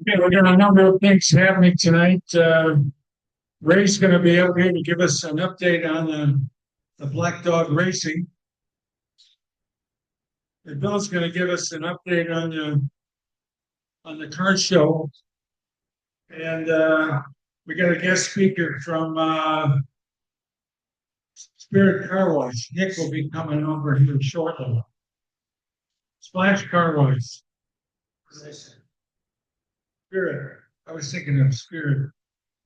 Okay, we got a number of things happening tonight. Ray's going to be up here to give us an update on the Black Dog Racing. And Bill's going to give us an update on the car show. And we got a guest speaker from Spirit Car Wash. Nick will be coming over here shortly. Splash Car Wash. Spirit. I was thinking of Spirit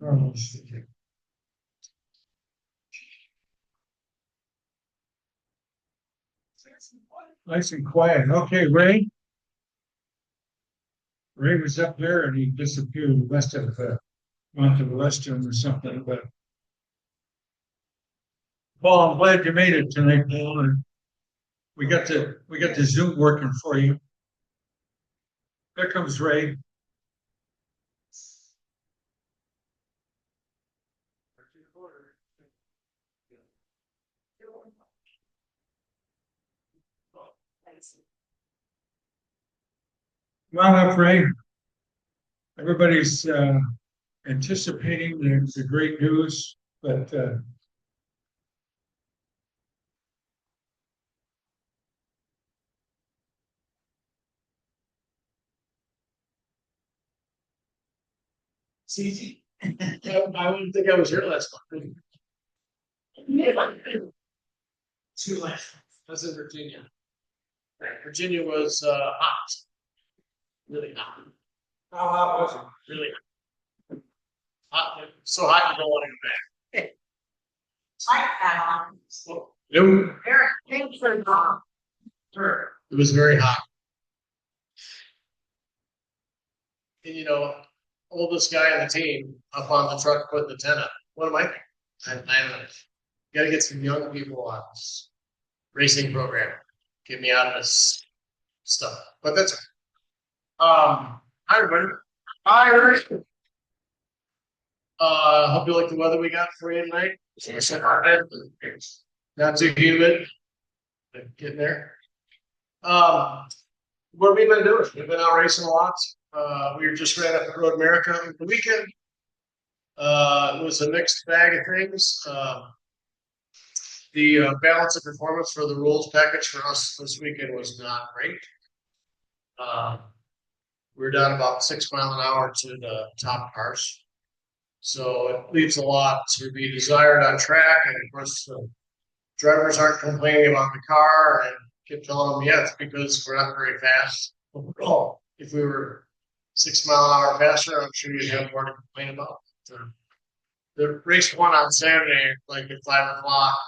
Car Wash. Nice and quiet. Okay, Ray. Ray was up there and he disappeared. He must have gone to the restroom or something. But Paul, I'm glad you made it tonight, Paul. And we got the Zoom working for you. There comes Ray. Come on up, Ray. Everybody's anticipating the great news, but CG. I wouldn't think I was here last month. Two last. I was in Virginia. Virginia was hot, really hot. how hot was it? Really hot. So hot you don't want to go back. Like that on. No, Eric, thanks for the it was very hot. And oldest guy on the team up on the truck putting the tent up. What am I thinking? I got to get some young people on this racing program. Get me out of this stuff. But that's hi everybody. Hi Eric. Hope you like the weather we got for you tonight. Not too humid. Getting there. What have we been doing? We've been out racing a lot. We were just ran up at Road America over the weekend. It was a mixed bag of things. The balance of performance for the rules package for us this weekend was not great. We were down about 6 miles an hour to the top cars. So it leaves a lot to be desired on track. And of course, the drivers aren't complaining about the car and keep telling them, yeah, it's because we're not very fast overall. If we were 6 mile an hour faster, I'm sure you'd have more to complain about. The race one on Saturday, like at 5 o'clock,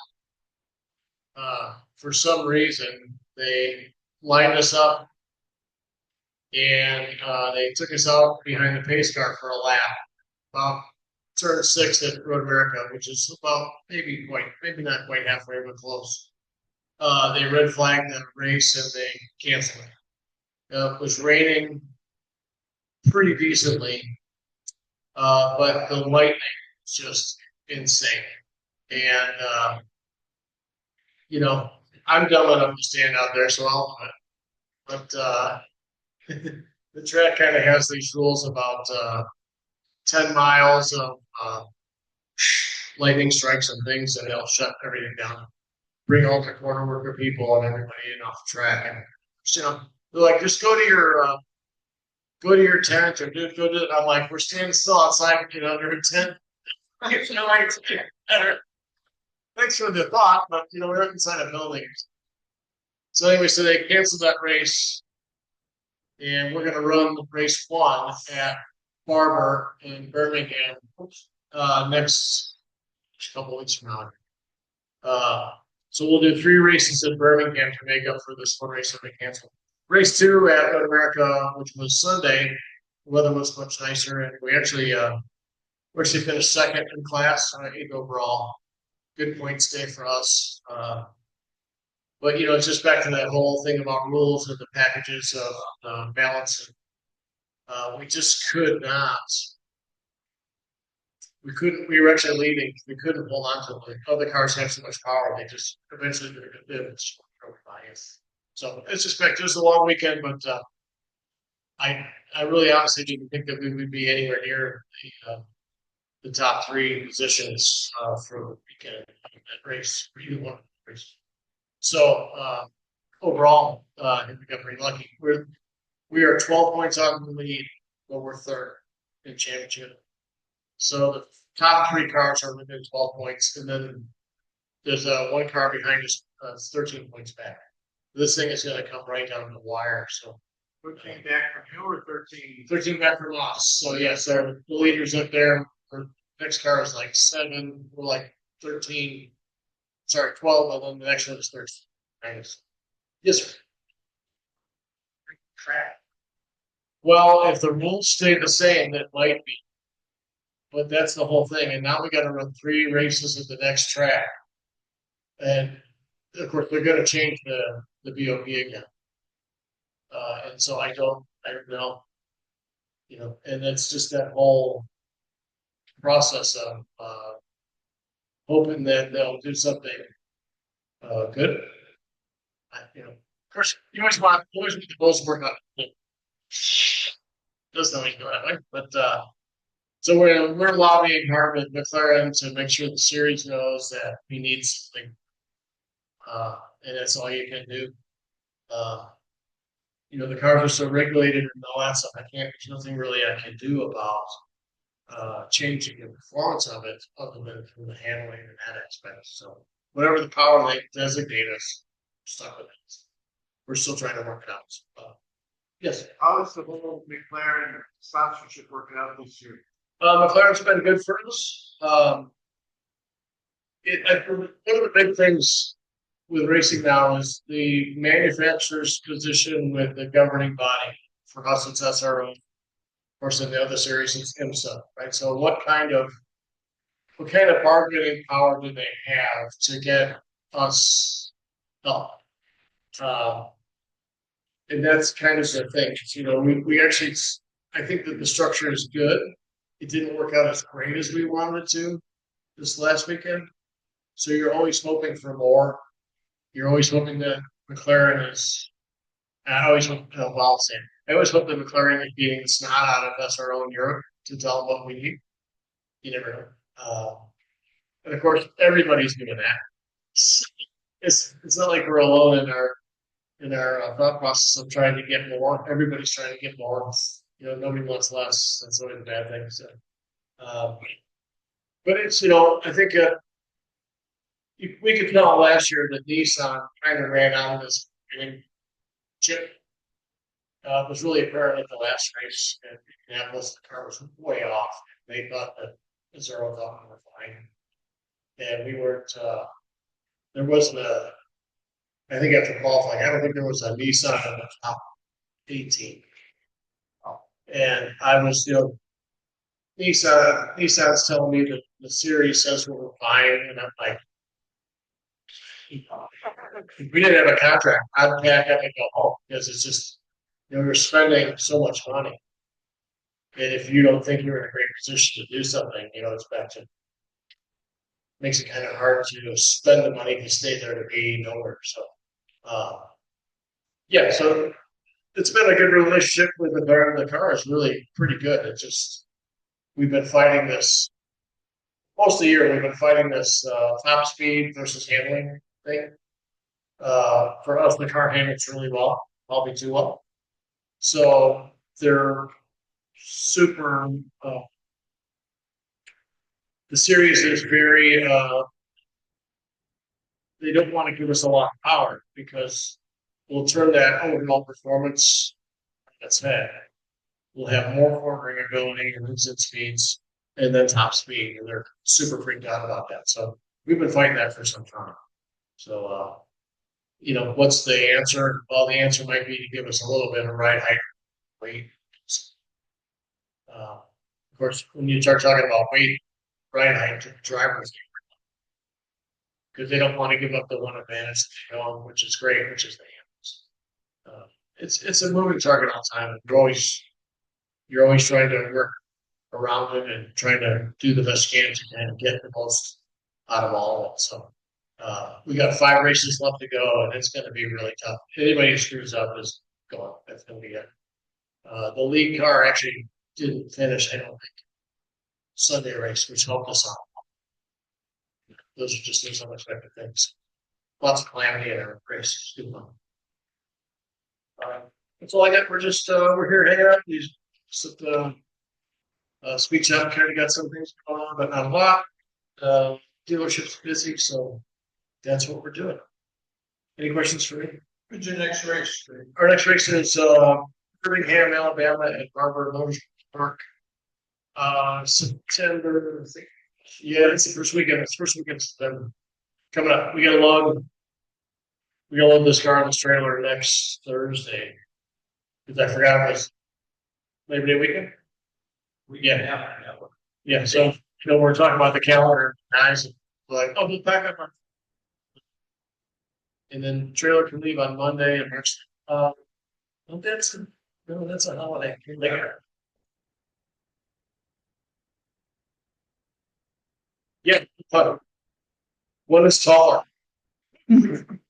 for some reason, they lined us up and they took us out behind the pace car for a lap. About turn 6 at Road America, which is about maybe not quite halfway, but close. They red flagged the race and they canceled it. It was raining pretty decently, but the lightning was just insane. And I'm dumb enough to stand out there, so I'll do it. But the track kind of has these rules about 10 miles of lightning strikes and things, and they'll shut everything down, bring all the corner worker people and everybody in off the track. And they're like, just go to your tent or dude, go to it. I'm like, we're standing still outside, under a tent. Thanks for the thought, but we're inside a building. So anyway, so they canceled that race, and we're gonna run race 1 at Barber in Birmingham next couple weeks from now. So we'll do 3 races in Birmingham to make up for this one race that we canceled. Race 2 at Road America, which was Sunday, the weather was much nicer, and we actually finished second in class, 8th overall. Good points day for us. But it's just back to that whole thing about rules and the packages of balance. We just could not. We couldn't. We were actually leading. We couldn't hold on to it. Other cars have so much power. They just eventually did. So it's just back. It was a long weekend, but I really honestly didn't think that we would be anywhere near the top three positions for the weekend in that race, for either one of the races. So overall, I think we got pretty lucky. We are 12 points out of the lead, but we're third in championship. So the top three cars are within 12 points, and then there's one car behind us, 13 points back. This thing is going to come right down the wire. So 13 back from you or 13? 13 back from us. So yes, the leaders up there. Our next car is like 7. We're like 13. Sorry, 12, and then the next one is 13. Nice. Yes, sir. Track. Well, if the rules stay the same, that might be. But that's the whole thing. And now we got to run 3 races at the next track. And of course, they're going to change the BOP again. And so I don't know, and it's just that whole process of hoping that they'll do something good. Of course, you always want the most work on it. Doesn't always go that way, but so we're lobbying hard with McLaren to make sure the series knows that we need something, and that's all you can do. The cars are so regulated and all that stuff. There's nothing really I can do about changing the performance of it other than from the handling and that aspect. So whatever the power they designate us, stuck with it. We're still trying to work it out. Yes. How is the whole McLaren sponsorship working out this year? McLaren's been good for us. One of the big things with racing now is the manufacturer's position with the governing body. For us, it's SRO. Of course, in the other series, it's IMSA, right? So what kind of bargaining power do they have to get us up? And that's kind of the thing. We actually, I think that the structure is good. It didn't work out as great as we wanted it to this last weekend. So you're always hoping for more. You're always hoping that McLaren is. I always hope. I always hope that McLaren is beating the snot out of SRO in Europe to tell them what we need. You never know. And of course, everybody's doing that. It's not like we're alone in our thought process of trying to get more. Everybody's trying to get more. Nobody wants less. That's always a bad thing. So, but it's I think. We could tell last year that Nissan kind of ran out of this chip. It was really apparent at the last race in Indianapolis. The car was way off. They thought that Zero thought we were fine. And we weren't, there wasn't I think after qualifying, I don't think there was a Nissan in the top 18. And I was, Nissan's telling me that the series says we're fine. And I'm like, if we didn't have a contract, I'd pack up and go home because it's just, we're spending so much money. And if you don't think you're in a great position to do something, it's back to makes it kind of hard to spend the money to stay there to be nowhere. So, so it's been a good relationship with the car. The car is really pretty good. It's just we've been fighting this most of the year. We've been fighting this top speed versus handling thing. For us, the car handles really well, probably too well. So they're super. The series is very. They don't want to give us a lot of power because we'll turn that overall performance on its head. We'll have more cornering ability and exit speeds, and then top speed, and they're super freaked out about that. So we've been fighting that for some time. So, what's the answer? Well, the answer might be to give us a little bit of ride height, weight. Of course, when you start talking about weight, ride height, the drivers, because they don't want to give up the one advantage they own, which is great, which is the handles. It's a moving target all the time. And you're always trying to work around it and trying to do the best you can to kind of get the most out of all of it. So we got 5 races left to go, and it's going to be really tough. Anybody who screws up is going. That's going to be The lead car actually didn't finish, I don't think, Sunday race, which helped us out. Those are just those unexpected things. Lots of calamity in our race. Good fun. That's all I got. We're just we're here hanging out. These speech up kind of got some things going on, but not a lot. Dealership's busy, so that's what we're doing. Any questions for me? When's your next race? Our next race is Birmingham, Alabama at Barber Motors Park. September, I think. Yeah, it's the first weekend. It's the first weekend of September. Coming up. We gotta load this car on this trailer next Thursday. Because I forgot it was Labor Day weekend. Yeah, so we're talking about the calendar, guys. Like, oh, we'll pack up. And then trailer can leave on Monday and that's a holiday. Yeah, but one is taller. The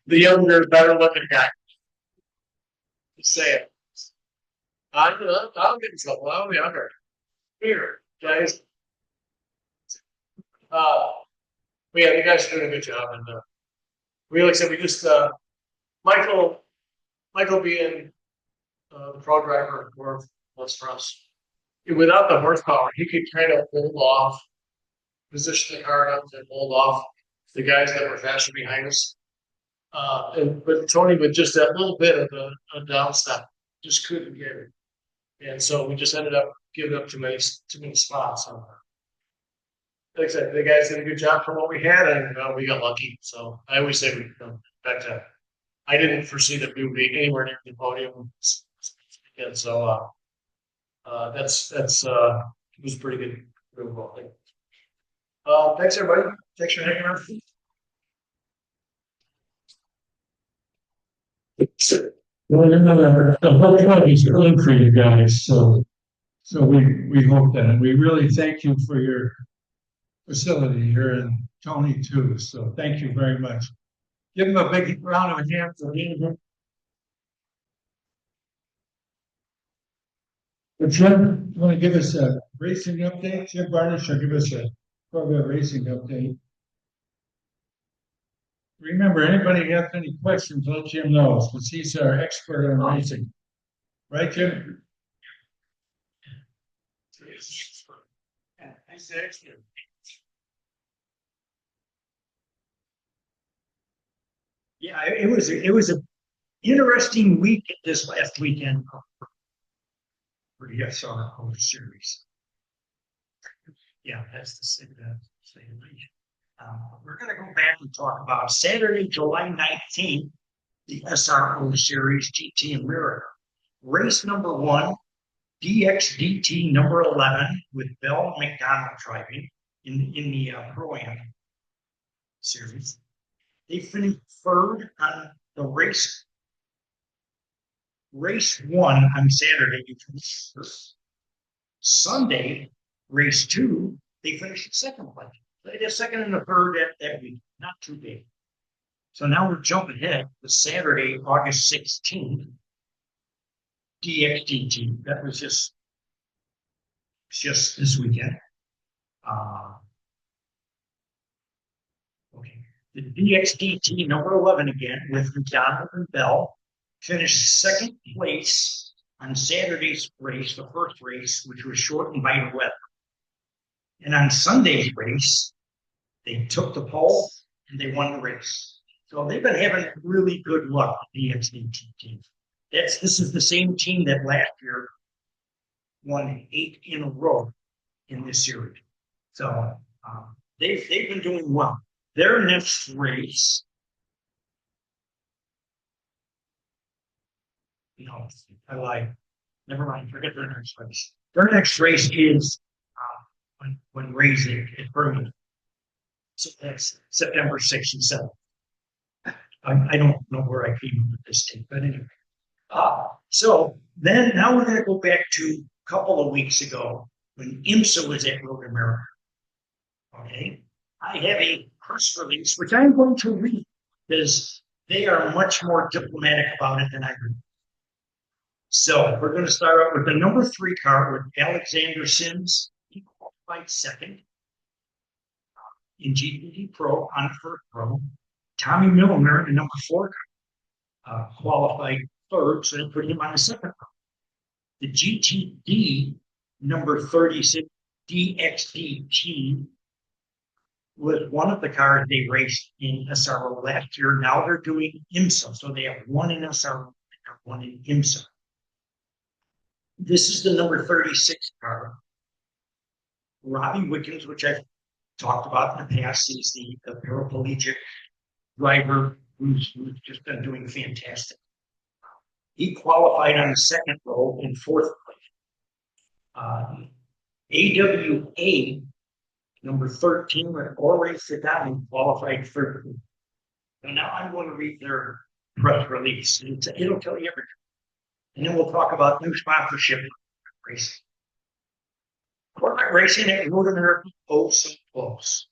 younger, better looking guy. Just say it. I'll get in trouble. I'll be younger. Here, guys. But yeah, you guys are doing a good job, and like I said, we just Michael being the pro driver was for us. Without the horsepower, he could kind of hold off, position the car up and hold off the guys that were faster behind us. But Tony, with just that little bit of a down step, just couldn't get it. And so we just ended up giving up too many spots. So, like I said, the guys did a good job for what we had, and we got lucky. So I always say back to I didn't foresee that we would be anywhere near the podium. And so that's it was pretty good. Really well. Thanks everybody. Thanks for hanging out. Well, the whole club is good for you guys, so we hope that, and we really thank you for your facility here, and Tony too, so thank you very much. Give him a big round of applause for him. Jim, you want to give us a racing update? Jim Barnish will give us a Corvette racing update. Remember, anybody has any questions, let Jim know, because he's our expert on racing. Right, Jim? He's the expert. Yeah, it was a interesting week this last weekend for the SRO series. Yeah, that's the same. We're going to go back and talk about Saturday, July 19th, the SRO Series GT America. Race number 1, DXDT number 11, with Bell McDonald driving in the Pro-Am series. They finished third on the race 1 on Saturday. Sunday, race 2, they finished second place. They did second and a third that week, not too big. So now we're jumping ahead to Saturday, August 16th, DXDT. That was just this weekend. Okay. The DXDT number 11 again with McDonald and Bell finished second place on Saturday's race, the first race, which was shortened by the weather. And on Sunday's race, they took the pole and they won the race. So they've been having really good luck with the DXDT team. This is the same team that last year won 8 in a row in this series. So they've been doing well. Their next race, I lied. Never mind. Forget their next race. Their next race is when raising at Birmingham. So that's September 6th and 7th. I don't know where I came up with this date, but anyway. So then now we're going to go back to a couple of weeks ago when IMSA was at Road America. Okay. I have a press release, which I'm going to read because they are much more diplomatic about it than I do. So we're going to start out with the number 3 car with Alexander Sims. He qualified second in GTD Pro on first row. Tommy Milner, the number 4 car, qualified third, so they put him on the second row. The GTD number 36 DXD team was one of the cars they raced in SRO last year. Now they're doing IMSA, so they have one in SRO and one in IMSA. This is the number 36 car. Robbie Wickens, which I've talked about in the past, he's the paraplegic driver who's just been doing fantastic. He qualified on the second row in fourth place. AWA number 13, but already sit down and qualified third. So now I'm going to read their press release. It'll tell you everything. And then we'll talk about new sponsorship racing. Corporate racing at Road America owes some close.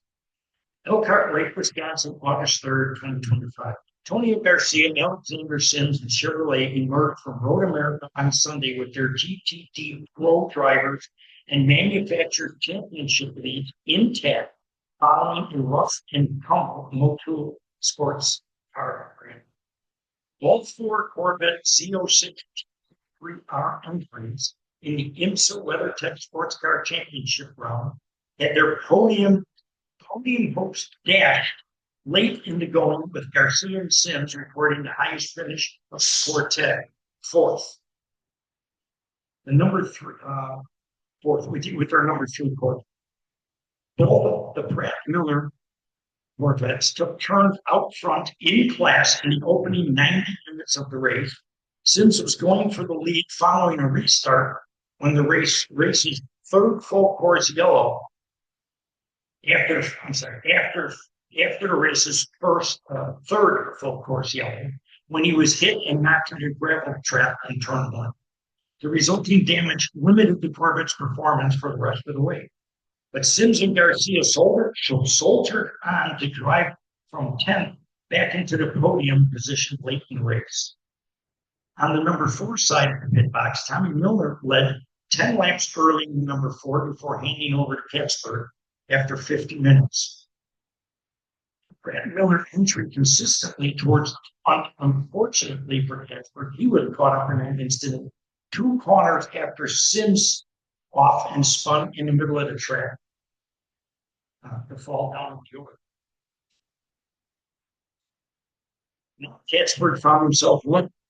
Elkhart Lake, Wisconsin, August 3rd, 2025. Tony Garcia, Alexander Sims, and Chevrolet emerged from Road America on Sunday with their GTD Pro drivers and manufactured championship leads intact, following a rough and tumble motor sports car program. Both 4 Corvette Z06 3R entries in the IMSA WeatherTech Sports Car Championship round had their podium hopes dashed late in the going, with Garcia and Sims recording the highest finish of fourth. The number 3, fourth, with our number 2 Corvette. Both the Pratt Miller Corvettes took turns out front in class in the opening 90 minutes of the race. Sims was going for the lead following a restart when the race's third full course yellow after the race's third full course yellow, when he was hit and knocked into a gravel trap in turn 1. The resulting damage limited the Corvette's performance for the rest of the way. But Sims and Garcia soldiered on to drive from 10th back into the podium position late in the race. On the number 4 side of the pit box, Tommy Miller led 10 laps early in number 4 before handing over to Katzberg after 50 minutes. Brad Miller entry consistently towards, unfortunately for Katzberg, he would have caught up in an incident 2 corners after Sims off and spun in the middle of the track to fall down the field. Now, Katzberg found himself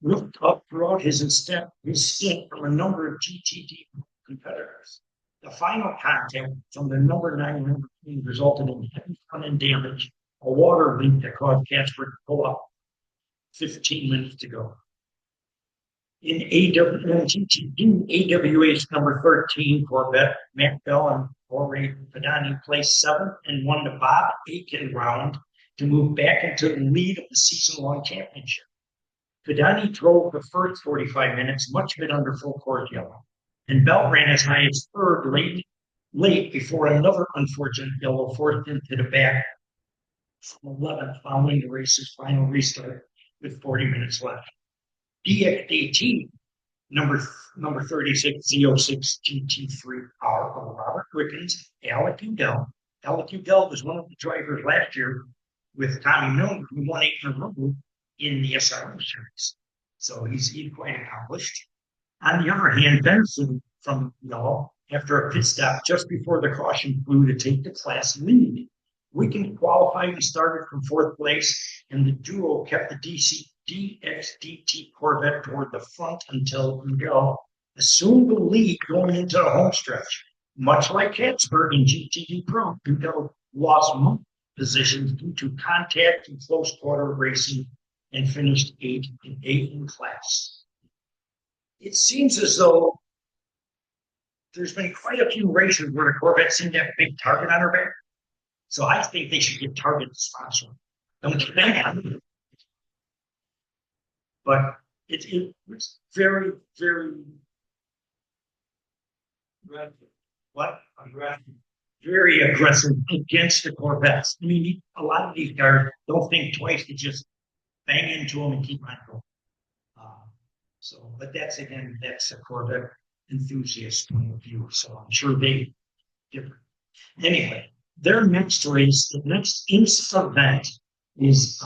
looked up throughout his stint from a number of GTD competitors. The final contact from the number 9 resulted in heavy front-end damage, a water leak that caused Katzberg to pull up 15 minutes to go. In AWA's number 13 Corvette, Matt Bell and Jorge Padani placed 7th and won the Bob Aiken round to move back into the lead of the season-long championship. Padani drove the first 45 minutes, much of it under full course yellow, and Bell ran as high as third late before another unfortunate yellow forced him to the back from 11th following the race's final restart with 40 minutes left. DXDT number 36 Z06 GT3R of Robert Wickens, Alec Udell. Alec Udell was one of the drivers last year with Tommy Milner, who won 8 in a row in the SRO series. So he's quite accomplished. On the other hand, Benson from Yellow, after a pit stop just before the caution blew to take the class lead. Wickens qualified and started from 4th place, and the duo kept the DXDT Corvette toward the front until Udell assumed the lead going into the home stretch. Much like Katzberg in GTD Pro, Udell lost most positions due to contact and close quarter racing and finished 8th in class. It seems as though there's been quite a few races where the Corvette seemed to have a big target on her back. So I think they should get Target to sponsor them. Don't you think? But it was very, very very aggressive against the Corvettes. I mean, a lot of these guys don't think twice; they just bang into them and keep on going. So, but that's again, that's a Corvette enthusiast point of view. So I'm sure they different. Anyway, their next race, the next IMSA event is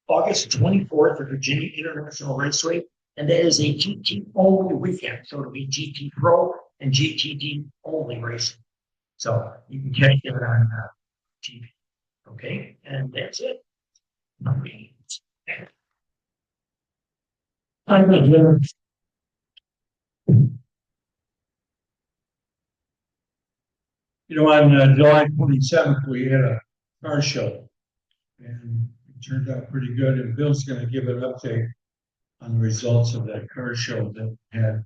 August 24th at Virginia International Raceway, and that is a GT only weekend. So it'll be GT Pro and GTD only racing. So you can catch that on TV. Okay, and that's it. I'm good. You know, on July 27th, we had a car show, and it turned out pretty good. And Bill's going to give an update on the results of that car show that we had.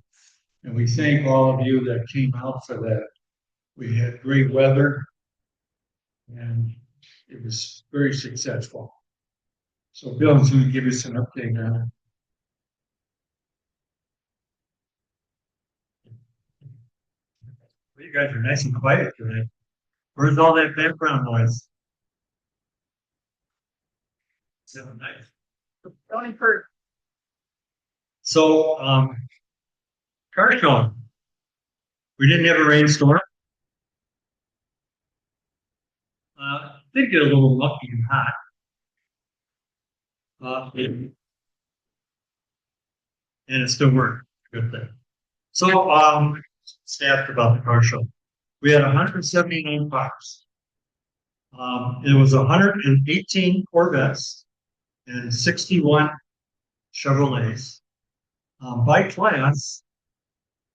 And we thank all of you that came out for that. We had great weather, and it was very successful. So Bill's going to give us an update on it. Well, you guys are nice and quiet today. Where's all that background noise? So nice. Tony for So, car show. We didn't have a rainstorm. Did get a little lucky and hot. And it still worked. Good thing. So, staff about the car show. We had 179 cars. It was 118 Corvettes and 61 Chevrolets. By class,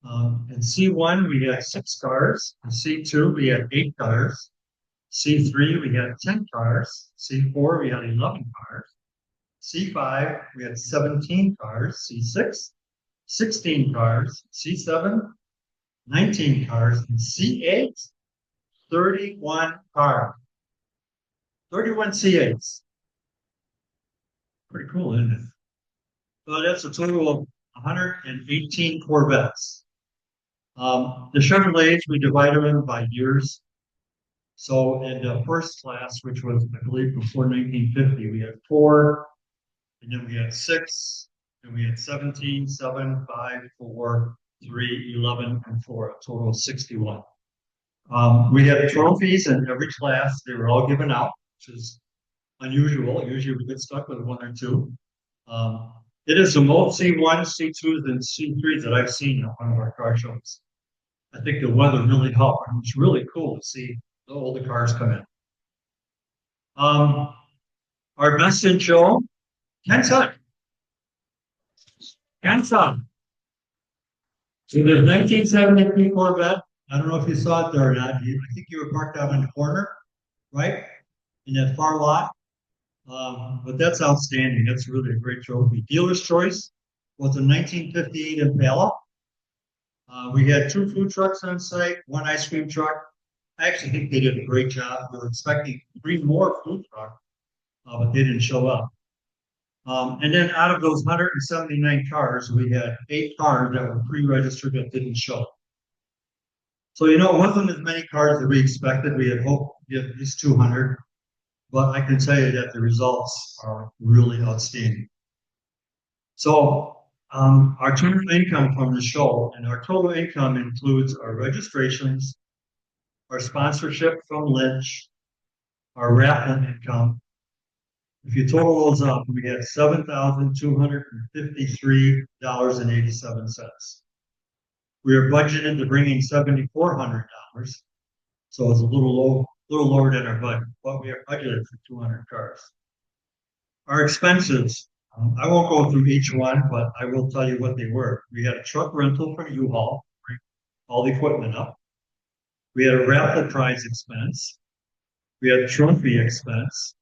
in C1 we had 6 cars. In C2 we had 8 cars. C3 we had 10 cars. C4 we had 11 cars. C5 we had 17 cars. C6 16 cars. C7 19 cars. And C8 31 cars. 31 C8s. Pretty cool, isn't it? So that's a total of 118 Corvettes. The Chevrolets, we divided them by years. So in the first class, which was, I believe, before 1950, we had 4, and then we had 6, and we had 17, 7, 5, 4, 3, 11, and 4, a total of 61. We had trophies in every class. They were all given out, which is unusual. Usually we get stuck with 1 or 2. It is the most C1, C2s, and C3s that I've seen at one of our car shows. I think the weather really helped. And it's really cool to see all the cars come in. Our best in show, Kentucky. Kentucky. So there's 1973 Corvette. I don't know if you saw it there or not. I think you were parked out in the corner, right? In that far lot. But that's outstanding. That's really a great trophy. Dealer's Choice was a 1958 Impala. We had 2 food trucks on site, 1 ice cream truck. I actually think they did a great job. We were expecting 3 more food trucks, but they didn't show up. And then out of those 179 cars, we had 8 cars that were pre-registered that didn't show up. So, you know, it wasn't as many cars that we expected. We had hoped to get at least 200. But I can tell you that the results are really outstanding. So our total income from the show, and our total income includes our registrations, our sponsorship from Lynch, our raffle income. If you total those up, we had $7,253.87. We are budgeted to bring in $7,400, so it's a little lower than our budget, but we are budgeted for 200 cars. Our expenses, I won't go through each one, but I will tell you what they were. We had a truck rental from U-Haul, all the equipment up. We had a raffle prize expense. We had trophy expense.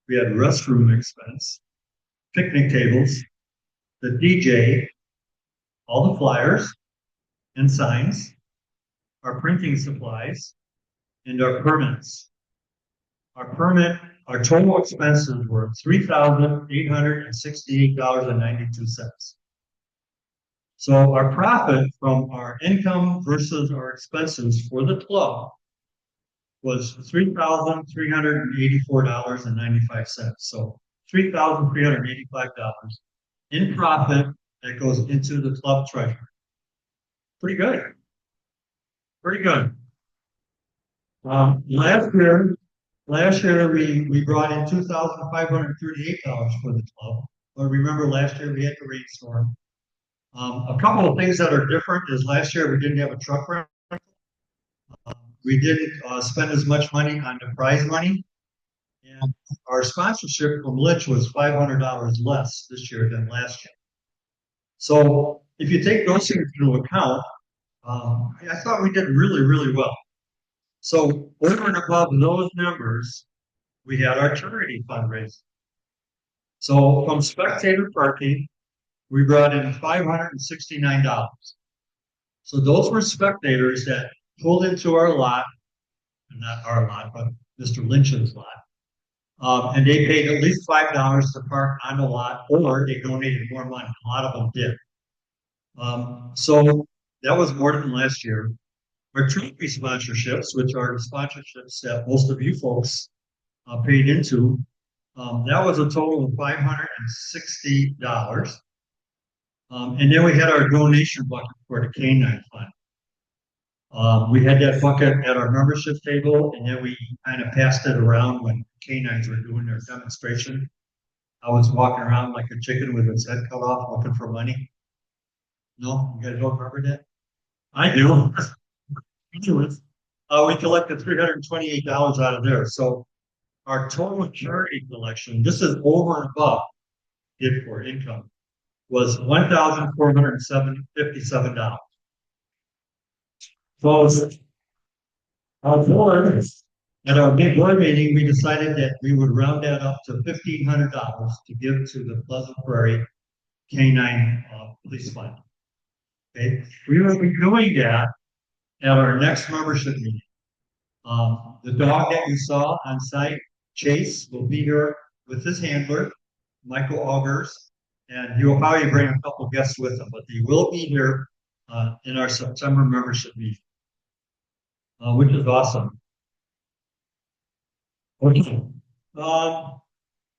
We had restroom expense, picnic tables, the DJ, all the flyers and signs, our printing supplies, and our permits. Our total expenses were $3,868.92. So our profit from our income versus our expenses for the club was $3,384.95. So $3,385 in profit that goes into the club treasury. Pretty good. Pretty good. Last year we brought in $2,538 for the club. But remember last year we had the rainstorm. A couple of things that are different is last year we didn't have a truck rental. We didn't spend as much money on the prize money. And our sponsorship from Litch was $500 less this year than last year. So if you take those things into account, I thought we did really, really well. So over and above those numbers, we had our charity fundraiser. So from spectator parking, we brought in $569. So those were spectators that pulled into our lot, not our lot, but Mr. Lynch's lot. And they paid at least $5 to park on the lot, or they donated more money. A lot of them did. So that was more than last year. Our trophy sponsorships, which are the sponsorships that most of you folks paid into, that was a total of $560. And then we had our donation bucket for the canine fund. We had that bucket at our membership table, and then we kind of passed it around when canines were doing their demonstration. I was walking around like a chicken with its head cut off looking for money. No, you guys don't remember that? I do. We collected $328 out of there. So our total charity collection, this is over and above gift for income, was $1,457. So our board, at our big board meeting, we decided that we would round that up to $1,500 to give to the Pleasant Prairie Canine Police Fund. Okay, we will be doing that at our next membership meeting. The dog that you saw on site, Chase, will be here with his handler, Michael Augers, and he will probably bring a couple guests with him, but they will be here in our September membership meeting, which is awesome. Okay. Well,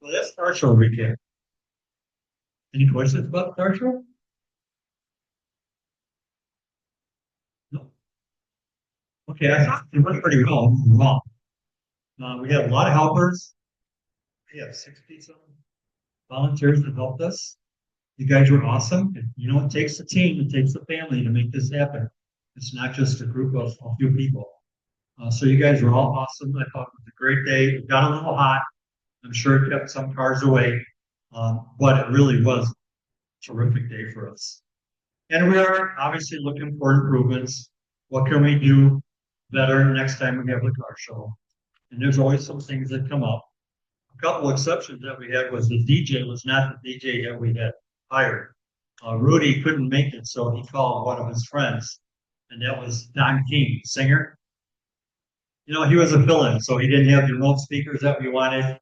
that's Star Show recap. Any questions about Star Show? No. Okay, I thought it went pretty well. We had a lot of helpers. We have 60 some volunteers that helped us. You guys were awesome. You know, it takes a team, it takes a family to make this happen. It's not just a group of a few people. So you guys were all awesome. I thought it was a great day. It got a little hot. I'm sure it kept some cars away, but it really was a terrific day for us. And we are obviously looking for improvements. What can we do better next time we have the car show? And there's always some things that come up. A couple exceptions that we had was the DJ was not the DJ that we had hired. Rudy couldn't make it, so he called one of his friends, and that was Don King, singer. You know, he was a fill-in, so he didn't have the remote speakers that we wanted.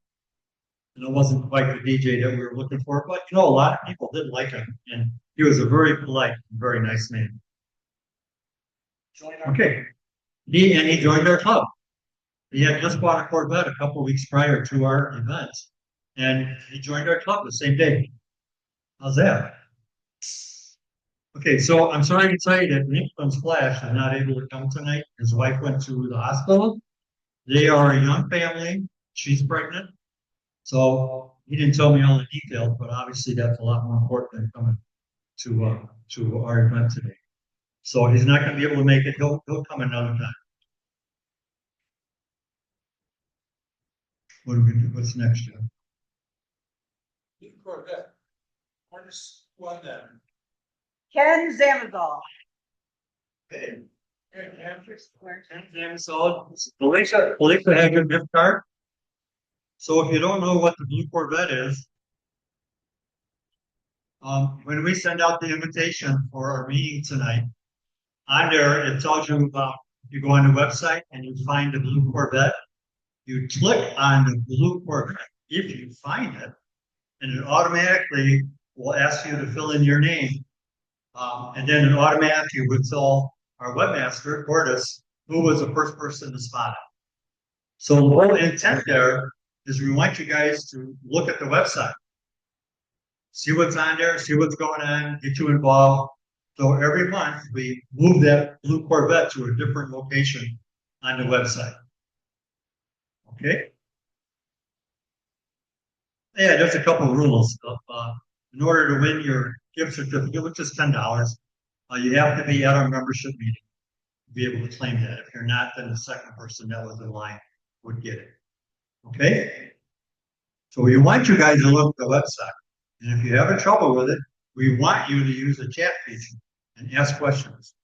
And it wasn't quite the DJ that we were looking for, but you know, a lot of people didn't like him, and he was a very polite, very nice man. Okay, he joined our club. He had just bought a Corvette a couple of weeks prior to our event, and he joined our club the same day. How's that? Okay, so I'm sorry to tell you that Nick from Splash is not able to come tonight. His wife went to the hospital. They are a young family. She's pregnant. So he didn't tell me all the details, but obviously that's a lot more important than coming to our event today. So he's not going to be able to make it. He'll come another time. What are we going to do? What's next, Jim? Corvette. Hardest one then. Ken Zamazal. Hey. Where? So Felicia had your gift card. So if you don't know what the blue Corvette is, when we send out the invitation for our meeting tonight, on there it tells you about, you go on the website and you find the blue Corvette, you click on the blue Corvette if you find it, and it automatically will ask you to fill in your name. And then it automatically would tell our webmaster, Cordis, who was the first person to spot it. So the whole intent there is we want you guys to look at the website. see what's on there, see what's going on, get you involved. So every month we move that blue Corvette to a different location on the website. Okay? Yeah, there's a couple of rules. In order to win your gift certificate, which is $10, you have to be at our membership meeting to be able to claim that. If you're not, then the second person that was in line would get it. Okay? So we want you guys to look at the website. And if you're having trouble with it, we want you to use the chat feature and ask questions.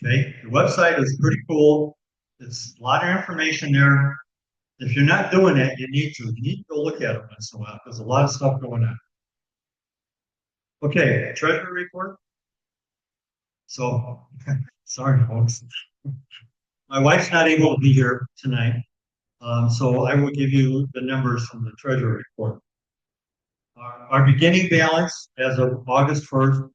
Okay? The website is pretty cool. It's a lot of information there. If you're not doing that, you need to. You need to go look at it once in a while. There's a lot of stuff going on. Okay, treasury report. So, sorry, folks. My wife's not able to be here tonight. So I will give you the numbers from the treasury report. Our beginning balance as of August 1st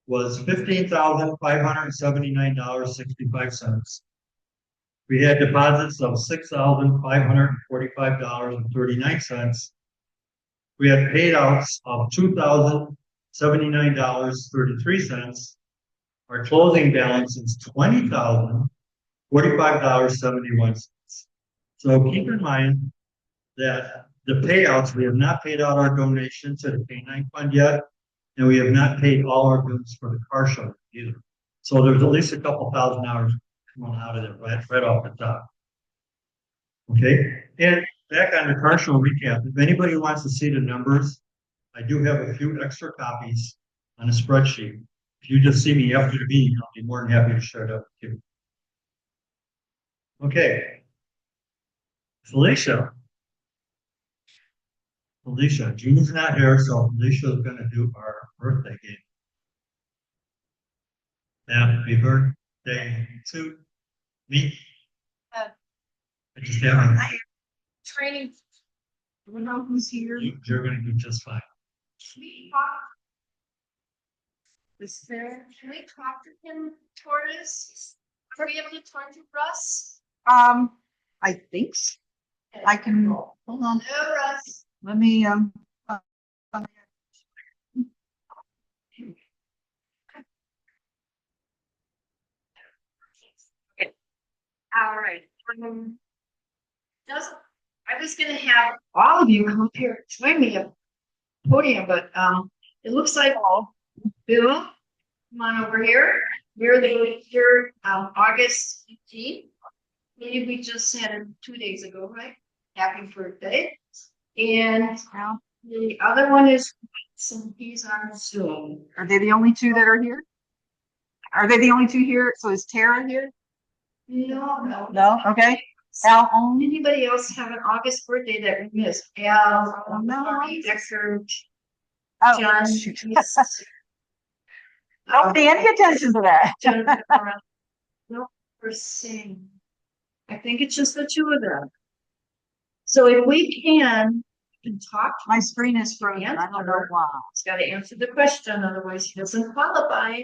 was $15,579.65. We had deposits of $6,545.39. We had payouts of $2,079.33. Our closing balance is $20,045.71. So keep in mind that the payouts, we have not paid out our donation to the K-9 fund yet, and we have not paid all our bills for the car show either. So there's at least a couple $1,000 coming out of there right off the top. Okay, and back on the car show recap, if anybody wants to see the numbers, I do have a few extra copies on a spreadsheet. If you just see me after the meeting, I'll be more than happy to share it up with you. Okay. Felicia, Jean's not here, so Felicia is going to do our birthday game. Happy birthday to me. I just haven't. Training. Do we know who's here? You're going to do just fine. Can we talk? Is there, can we talk to him toward us? Are we able to talk to Russ? I think so. I can, hold on, No, Russ. let me, All right. Does I was gonna have all of you come up here, join me at the podium, but it looks like Bill, come on over here. You're here August 15th. Maybe we just had it 2 days ago, right? Happy birthday. And the other one is he's on Zoom. are they the only two that are here? Are they the only two here? So is Tara here? No. No, okay. Al home? Anybody else have an August birthday that we missed? Al, No. Dexter, Oh, John. shoot. Don't pay any attention to that. John, no, we're saying. I think it's just the two of them. So if we can talk. My screen is frozen. I don't know why. He's got to answer the question, otherwise he doesn't qualify.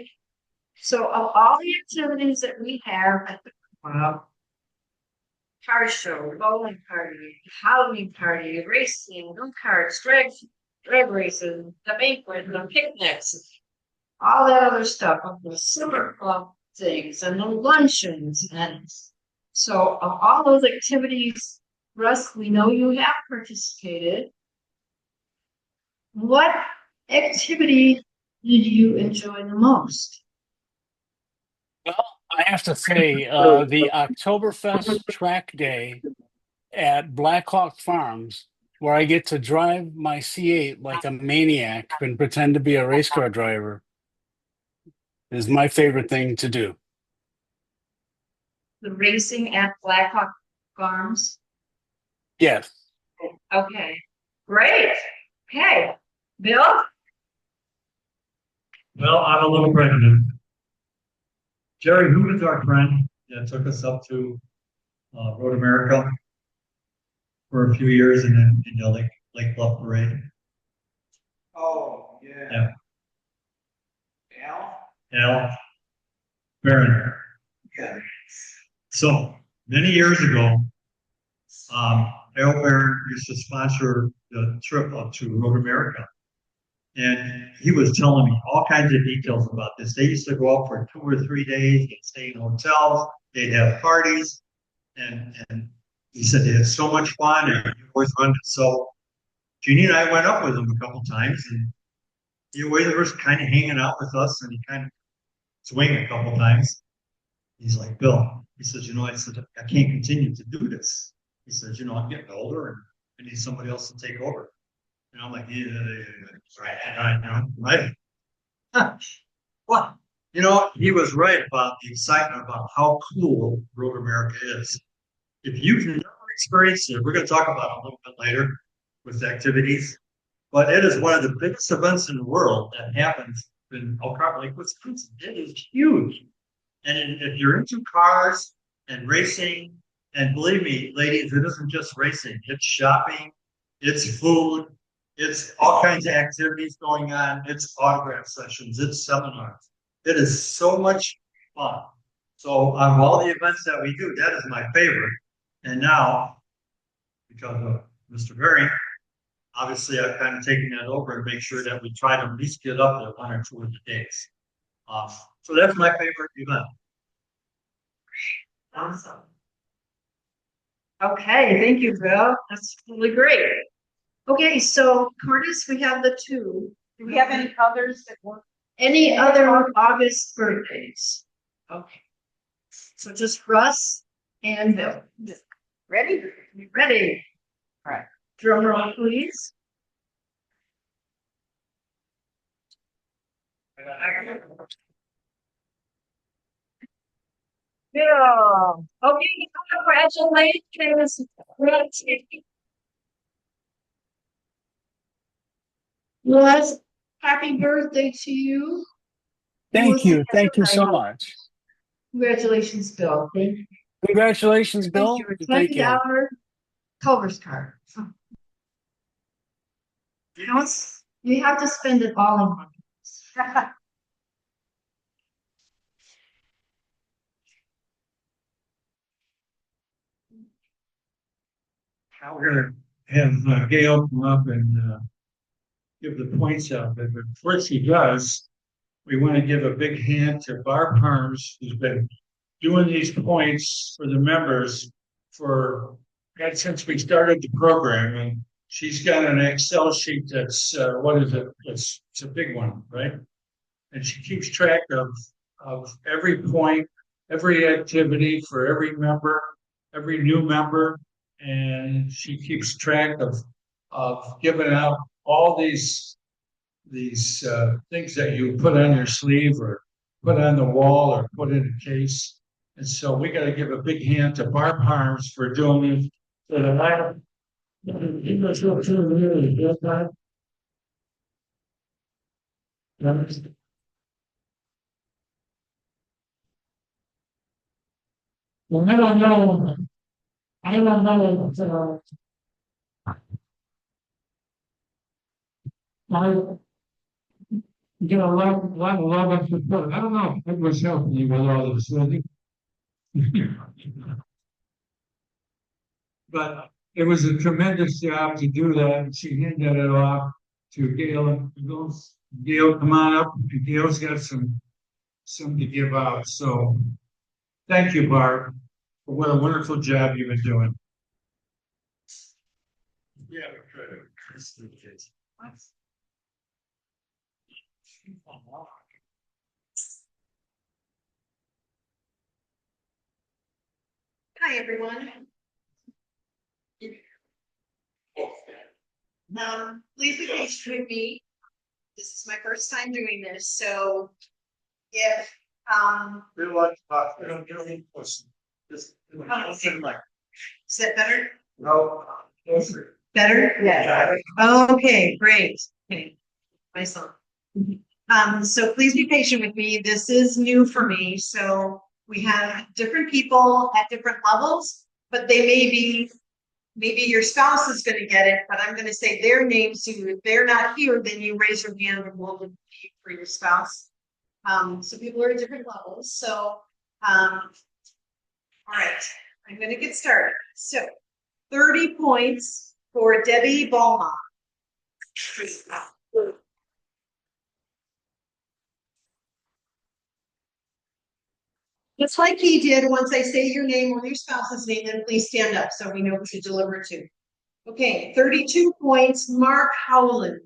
So of all the activities that we have at the car show, bowling party, Halloween party, racing, go-karts, drag races, the banquet, the picnics, all that other stuff, of the summer club things and the luncheons. And so of all those activities, Russ, we know you have participated. What activity did you enjoy the most? Well, I have to say, the Oktoberfest track day at Blackhawk Farms, where I get to drive my C8 like a maniac and pretend to be a race car driver, is my favorite thing to do. The racing at Blackhawk Farms? Yes. Okay, great. Okay, Bill? Well, I'm a little pregnant. Jerry, who is our friend that took us up to Road America for a few years and then in the Lake Bluff Parade? Oh, yeah. Al Barron. Yeah. So many years ago, Al Barron used to sponsor the trip up to Road America. And he was telling me all kinds of details about this. They used to go out for 2 or 3 days, they'd stay in hotels, they'd have parties, and he said they had so much fun and he always wanted. So Jeannie and I went up with him a couple times, and he was kind of hanging out with us, and he kind of swing a couple times. He's like, Bill, he says, I said, I can't continue to do this. He says, I'm getting older and I need somebody else to take over. And I'm like, yeah, right. Well, he was right about the excitement about how cool Road America is. If you've never experienced it, we're going to talk about it a little bit later with activities, but it is one of the biggest events in the world that happens in Elk Harbor Lake, Wisconsin. It is huge. And if you're into cars and racing, and believe me, ladies, it isn't just racing, it's shopping, it's food, it's all kinds of activities going on, it's autograph sessions, it's seminars. It is so much fun. So of all the events that we do, that is my favorite. And now, because of Mr. Berry, obviously I've kind of taken that over and make sure that we try to at least get up there 1 or 2 of the days. So that's my favorite event. Awesome. Okay, thank you, Bill. That's really great. Okay, so Curtis, we have the 2. Do we have any others that work? Any other August birthdays? Okay. So just Russ and Bill. Ready? Ready? All right. Drum roll, please. Yeah. Okay, congratulations. Russ, happy birthday to you. Thank you. Thank you so much. Congratulations, Bill. Thank you. Congratulations, Bill. Thank you. $20 Culver's card. You have to spend it all in one. Now we're gonna have Gail come up and give the points out. But before she does, we want to give a big hand to Barb Harms, who's been doing these points for the members since we started the program. And she's got an Excel sheet that's what is it? It's a big one, right? And she keeps track of every point, every activity for every member, every new member, and she keeps track of giving out all these things that you put on your sleeve or put on the wall or put in a case. And so we got to give a big hand to Barb Harms for doing this. Well, I don't know. I don't know. I get a lot of love and support. I don't know. It was helping you with all this, wasn't it? But it was a tremendous job to do that. And she handed it off to Gail. Gail, come on up. Gail's got some to give out. So thank you, Barb, for what a wonderful job you've been doing. Yeah, Hi, everyone. Please be patient with me. This is my first time doing this, so if is that better? No. Better? Yeah. Okay, great. Okay. Myself. So please be patient with me. This is new for me. So we have different people at different levels, but they may be, maybe your spouse is going to get it, but I'm going to say their name. So if they're not here, then you raise your hand and we'll repeat for your spouse. So people are at different levels. So, all right, I'm going to get started. So 30 points for Debbie Beaumont. Just like he did, once I say your name or your spouse's name, then please stand up so we know who to deliver to. Okay, 32 points, Mark Howland.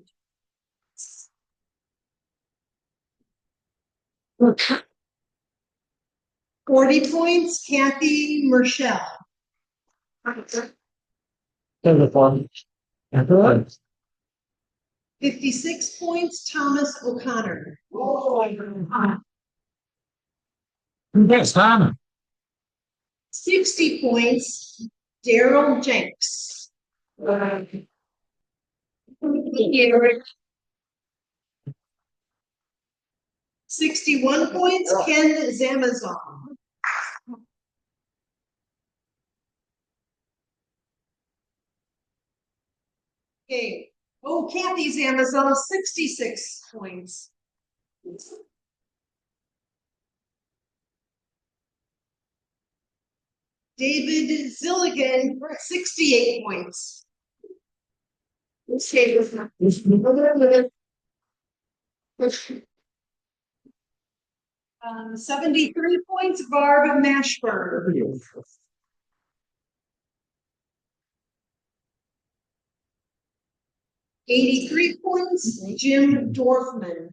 40 points, Kathy Mershell. 56 points, Thomas O'Connor. Yes, Hannah. 60 points, Daryl Jenks. 61 points, Ken Zamazon. Okay. Oh, Kathy's Amazon, 66 points. David Zilligan, 68 points. 73 points, Barb Mashburn. 83 points, Jim Dorfman.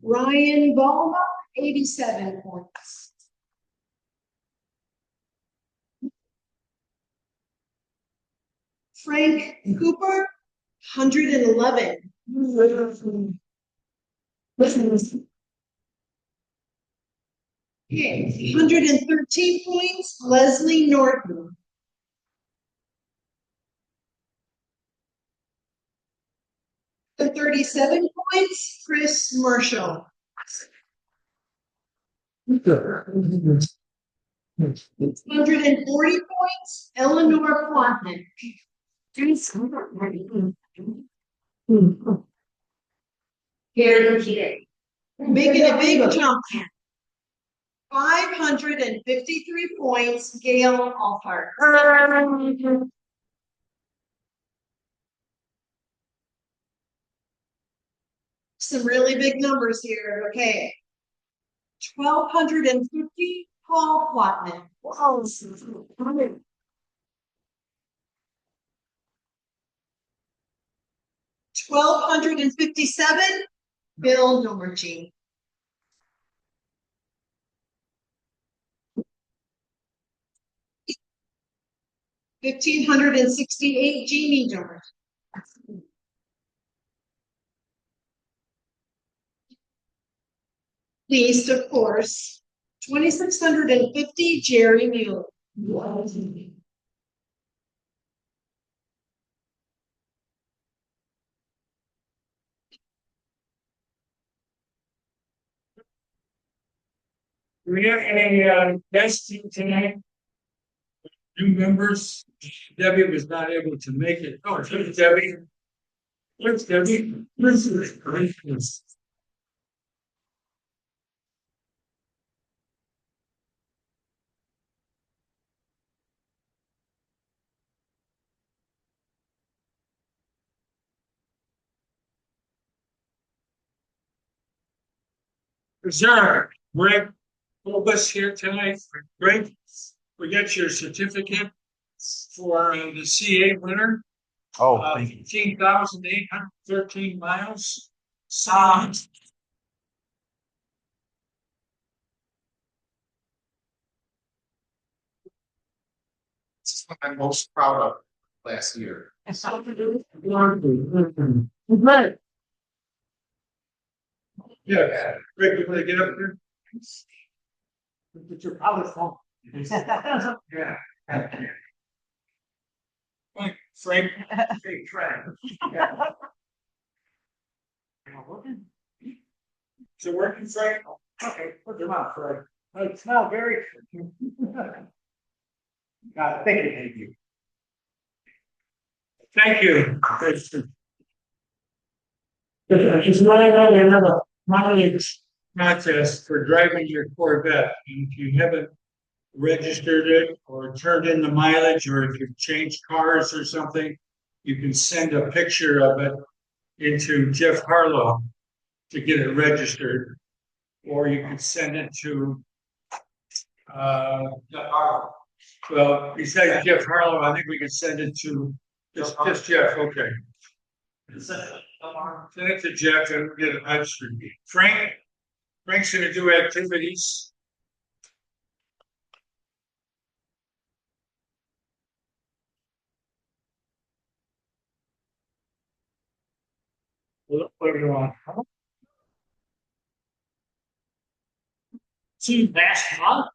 Ryan Balma, 87 points. Frank Cooper, 111. Okay, 113 points, Leslie Norton. 37 points, Chris Marshall. 140 points, Eleanor Quanten. Making a big jump. 553 points, Gail Alfart. Some really big numbers here. Okay. 1,250, Paul Plotman. 1,257, Bill Nomergy. 1,568, Jeannie Domer. Least, of course, 2,650, Jerry Mueller. Do we have any guests tonight? New members? Debbie was not able to make it. Oh, there's Debbie. Where's Debbie? Where's this? Is there Greg Obus here tonight? Greg, we got your certificate for the CA winner. Oh, 15,813 miles. This is what I'm most proud of last year. Right. Yeah, Greg, you want to get up here? But you're probably phone. Yeah. Frank, Frank, Big track. is it working, Frank? Okay, put them out, Fred. It smell very. God, thank you. Thank you. It's running on another mileage contest for driving your Corvette. And if you haven't registered it or turned in the mileage, or if you've changed cars or something, you can send a picture of it into Jeff Harlow to get it registered, or you could send it to, well, besides Jeff Harlow, I think we could send it to just Jeff, okay. Send it to Jeff and get it registered. Frank's gonna do activities. What do you want? See, last month,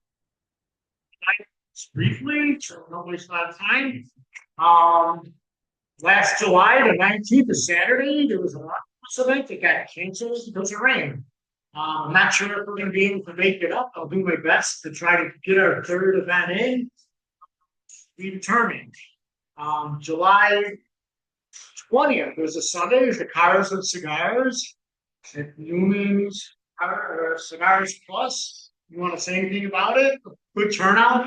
briefly, so don't waste a lot of time. Last July, the 19th, of Saturday, there was a lot of event that got canceled because of rain. I'm not sure if we're gonna be able to make it up. I'll do my best to try to get our third event in. Be determined. July 20th was a Sunday, it was the Cars and Cigars at Newman's Cigars Plus. You want to say anything about it? Good turnout.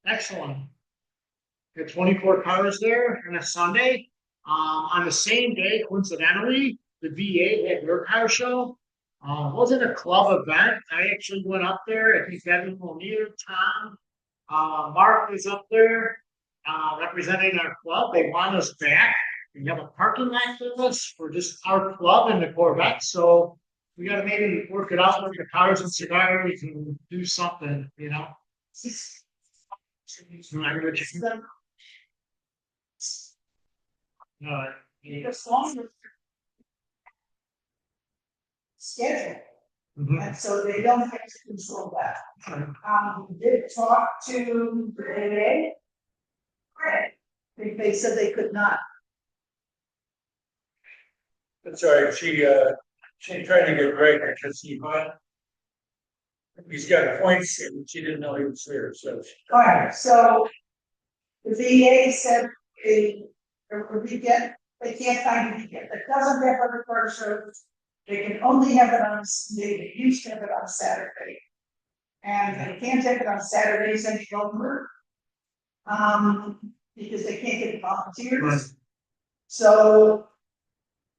Excellent. Had 24 cars there on a Sunday. On the same day, coincidentally, the VA had their car show. It wasn't a club event. I actually went up there. I think Kevin O'Neill, Tom, Mark was up there representing our club. They want us back. We have a parking lot for us for just our club and the Corvette. So we got to maybe work it out with the Cars and Cigars and do something, you know. Schedule, Mhm. and so they don't have to control that. We did talk to the AA. Right. They said they could not. That's all right, she tried to get Greg because he's got points and she didn't know he was there, so. All right, so the VA said they can't find a weekend that doesn't have other car shows. They can only have it on, they used to have it on Saturday. And they can't have it on Saturdays any longer. Because they can't get volunteers. Right. So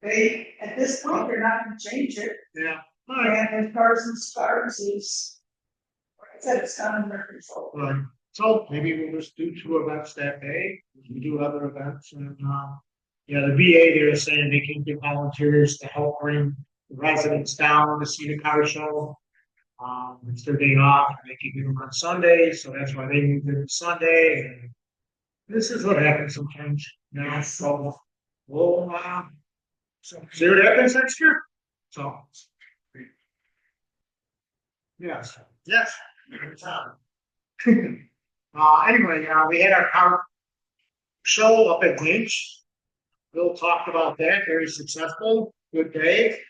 they, at this point, they're not gonna change it. Yeah. All right. And Cars and Cigars is, like I said, it's not under control. Right. So maybe we'll just do 2 events that day. We can do other events and, yeah, the VA, they're saying they can get volunteers to help bring the residents down to see the car show. It's their day off, and they can do them on Sunday, so that's why they moved it to Sunday. And this is what happens sometimes, you know, so we'll, see what happens next year. So. Yes, yes. Good time. Anyway, we had our car show up at Lynch. Bill talked about that, very successful, good day.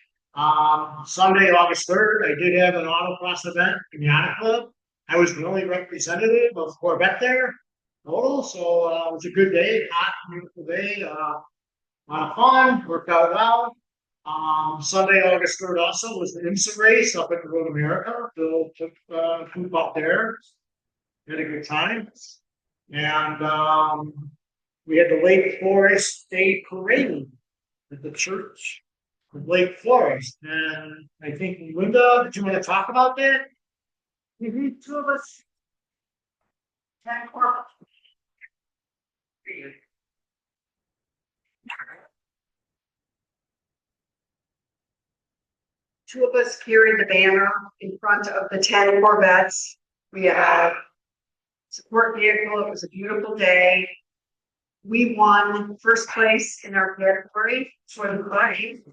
Sunday, August 3rd, I did have an autocross event in the Yacht Club. I was the only representative of Corvette there total, so it was a good day, hot, beautiful day, a lot of fun, worked out well. Sunday, August 3rd also was the IMSA race up at the Road America. Bill took a group up there, had a good time. And we had the Lake Forest Day Parade at the church of Lake Forest. And I think, Linda, did you want to talk about that? Mm-hmm. 2 of us. Ten or. 2 of us carried the banner in front of the 10 Corvettes. We had a support vehicle. It was a beautiful day. We won first place in our category for the parade.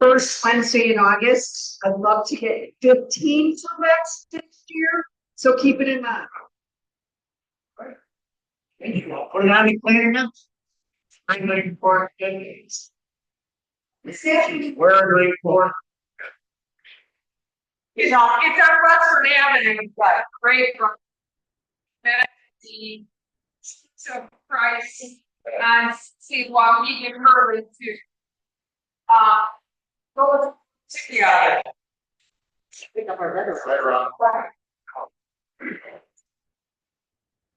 First Wednesday in August. I'd love to get 15 Corvettes this year, so keep it in mind. Thank you. I'll put it on the planning now. I'm looking for decades. Where are they for? It's on Rutherford Avenue, but right from the price and see what we can hurry to. Go together. Pick up our letter right around.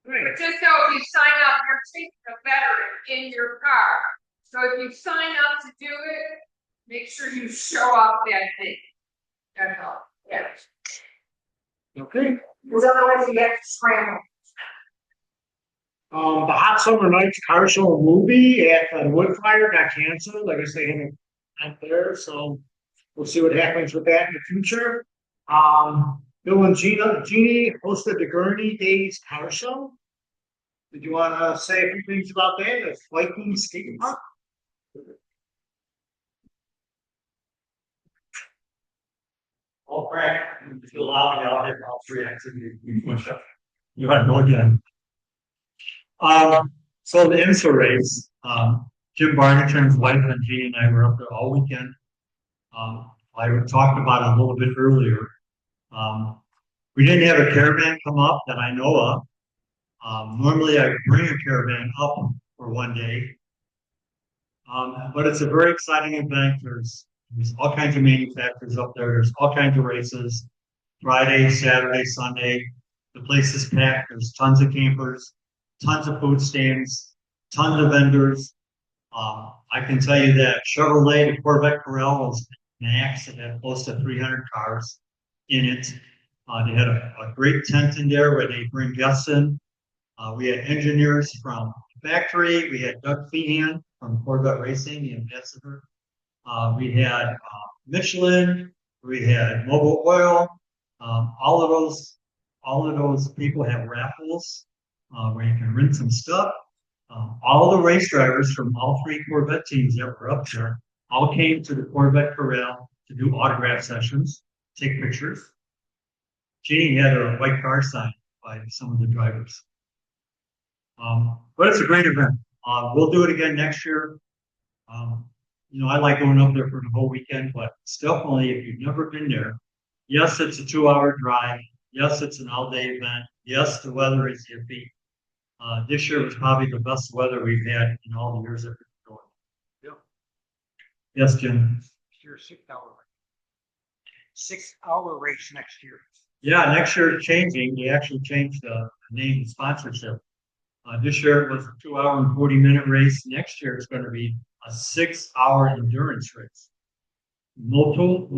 But just know if you sign up, you're taking a veteran in your car. So if you sign up to do it, make sure you show up that day. That's all. Yeah. Okay. Because otherwise you get to scramble. The Hot Summer Nights Car Show movie at the Wood Fire got canceled. I guess they haven't out there, so we'll see what happens with that in the future. Bill and Jeannie hosted the Gurney Days Car Show. Did you want to say a few things about that? The Viking Skate Park? All right, if you allow me, I'll hit all three activities. You have no again. So the IMSA race, Jim Barnington's wife and Jeannie and I were up there all weekend. I talked about it a little bit earlier. We didn't have a caravan come up that I know of. Normally I bring a caravan up for one day. But it's a very exciting event. There's all kinds of manufacturers up there. There's all kinds of races. Friday, Saturday, Sunday. The place is packed. There's tons of campers, tons of food stands, tons of vendors. I can tell you that Chevrolet, the Corvette Corral, was an axe that had close to 300 cars in it. They had a great tent in there where they bring guests in. We had engineers from the factory. We had Doug Feehan from Corvette Racing, the ambassador. We had Michelin. We had Mobil Oil. All of those people have raffles where you can win some stuff. All the race drivers from all three Corvette teams that were up there all came to the Corvette Corral to do autograph sessions, take pictures. Jeannie had a white car signed by some of the drivers. But it's a great event. We'll do it again next year. I like going up there for the whole weekend, but it's definitely, if you've never been there, yes, it's a 2-hour drive. Yes, it's an all-day event. Yes, the weather is iffy. This year was probably the best weather we've had in all the years that we've been going. Yep. Yes, Jim. Your 6-hour race next year. Yeah, next year it's changing. They actually changed the name and sponsorship. This year it was a 2-hour and 40-minute race. Next year it's going to be a 6-hour endurance race. Motul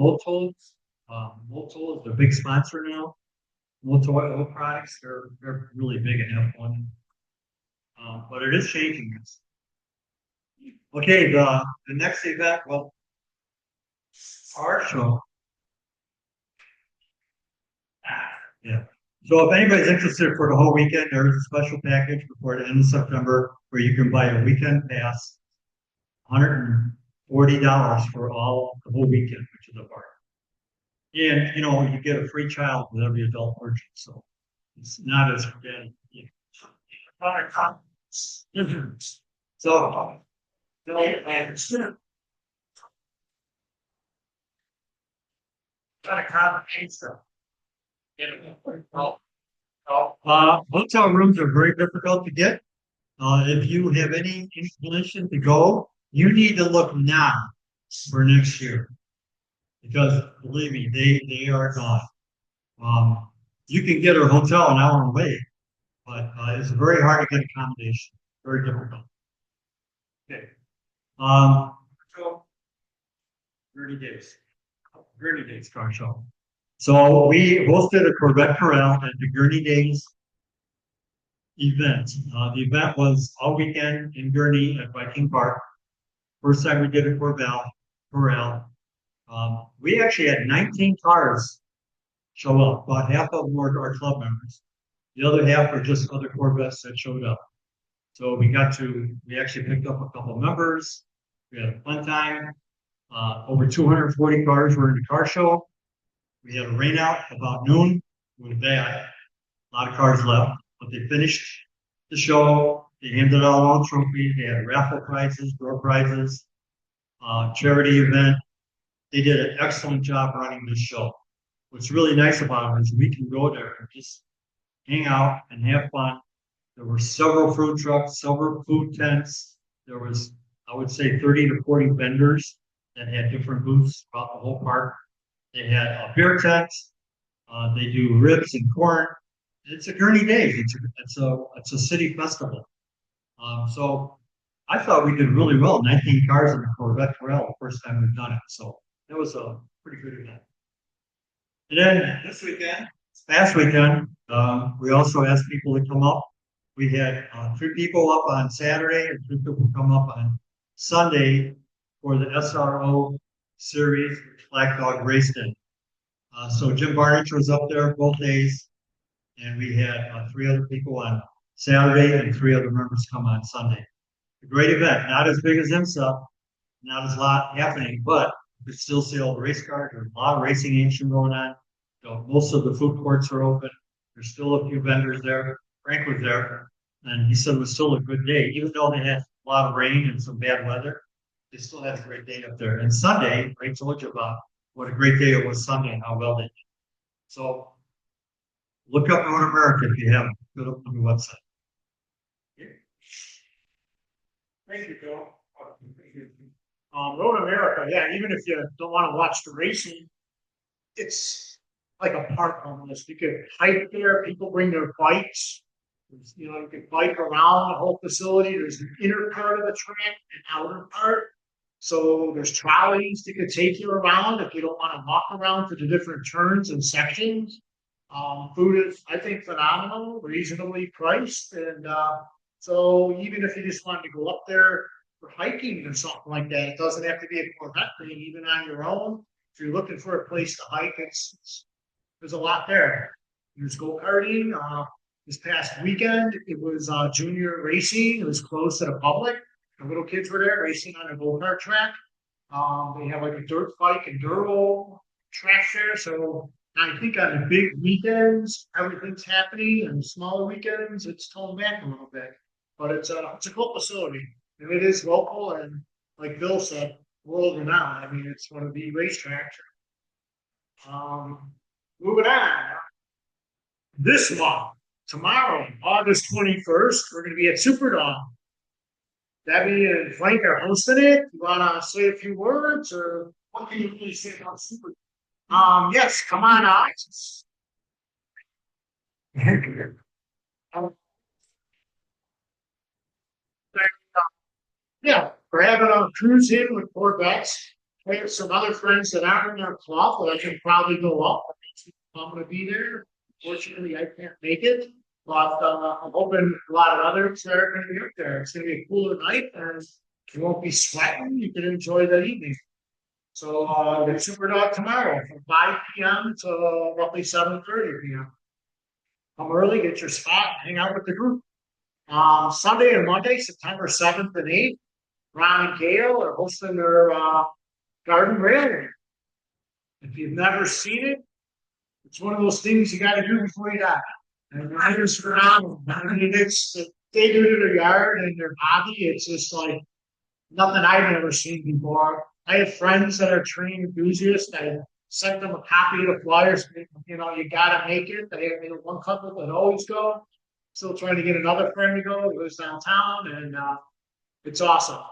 is the big sponsor now. Motul Oil Products, they're really big in F1. But it is changing this. Okay, the next event, well, our show. Yeah. So if anybody's interested for the whole weekend, there is a special package before the end of September where you can buy a weekend pass, $140 for the whole weekend, which is a park. And you get a free child with every adult purchase, so it's not as bad. So hotel rooms are very difficult to get. If you have any inclination to go, you need to look now for next year. Because believe me, they are gone. You can get a hotel an hour away, but it's very hard to get accommodation. Very difficult. Okay. So 30 days. 30 days car show. So we hosted a Corvette Corral at the Gurney Days event. The event was all weekend in Gurney at Viking Park. First time we did a Corral. We actually had 19 cars show up. About half of them were our club members. The other half were just other Corvettes that showed up. So we actually picked up a couple of members. We had a fun time. Over 240 cars were in the car show. We had a rain out about noon. It was bad. A lot of cars left, but they finished the show. They handed out all trophies. They had raffle prizes, door prizes, charity event. They did an excellent job running this show. What's really nice about it is we can go there and just hang out and have fun. There were several food trucks, several food tents. There was, I would say, 30 to 40 vendors that had different booths throughout the whole park. They had a beer tent. They do ribs and corn. It's a Gurney Day. It's a city festival. So I thought we did really well. 19 cars in the Corvette Corral, the first time we've done it. So that was a pretty good event. And then this weekend, past weekend, we also asked people to come up. We had 3 people up on Saturday and 3 people come up on Sunday for the SRO series, Black Dog Race Day. So Jim Barnich was up there both days, and we had 3 other people on Saturday and 3 other members come on Sunday. A great event, not as big as IMSA, not as a lot happening, but you could still see all the race cars. There's a lot of racing action going on. So most of the food courts are open. There's still a few vendors there. Frank was there, and he said it was still a good day, even though they had a lot of rain and some bad weather. They still had a great day up there. And Sunday, I told you about what a great day it was Sunday and how well they did. So look up Road America if you haven't. Go up on the website. Thank you, Bill. Road America, yeah, even if you don't want to watch the racing, it's like a park almost. You could hike there, people bring their bikes. You know, you can bike around the whole facility. There's an inner part of the track, an outer part. So there's trolleys that could take you around if you don't want to walk around to the different turns and sections. Food is, I think, phenomenal, reasonably priced, and so even if you just wanted to go up there for hiking or something like that, it doesn't have to be a Corvette thing, even on your own. If you're looking for a place to hike, there's a lot there. There's go-karting. This past weekend, it was junior racing. It was closed to the public. The little kids were there racing on a go-kart track. They have like a dirt bike enduro track there. So I think on the big weekends, everything's happening, and the smaller weekends, it's toned back a little bit. But it's a cool facility, and it is local, and like Bill said, world renowned. I mean, it's one of the racetracks. Moving on. This month, tomorrow, August 21st, we're going to be at Superdome. Debbie and Frank are hosting it. You want to say a few words, or what can you really say about Superdome? Yes, come on out. Yeah, we're having a cruise in with Corvettes. We have some other friends that aren't in our club, but I can probably go up. I'm going to be there. Fortunately, I can't make it, but I'm hoping a lot of others are going to be up there. It's going to be a cooler night, and you won't be sweating. You can enjoy the evening. So the Superdog tomorrow from 5 p.m. to roughly 7:30 p.m. Come early, get your spot, hang out with the group. Sunday and Monday, September 7th and 8th, Ron and Gail are hosting their garden railing. If you've never seen it, it's one of those things you got to do before you die. And it's phenomenal. I mean, they do it in their yard and their hobby. It's just like nothing I've ever seen before. I have friends that are trained enthusiasts. I sent them a copy of the flyers. You know, you got to make it. They have one couple that always go. Still trying to get another friend to go. He lives downtown, and it's awesome.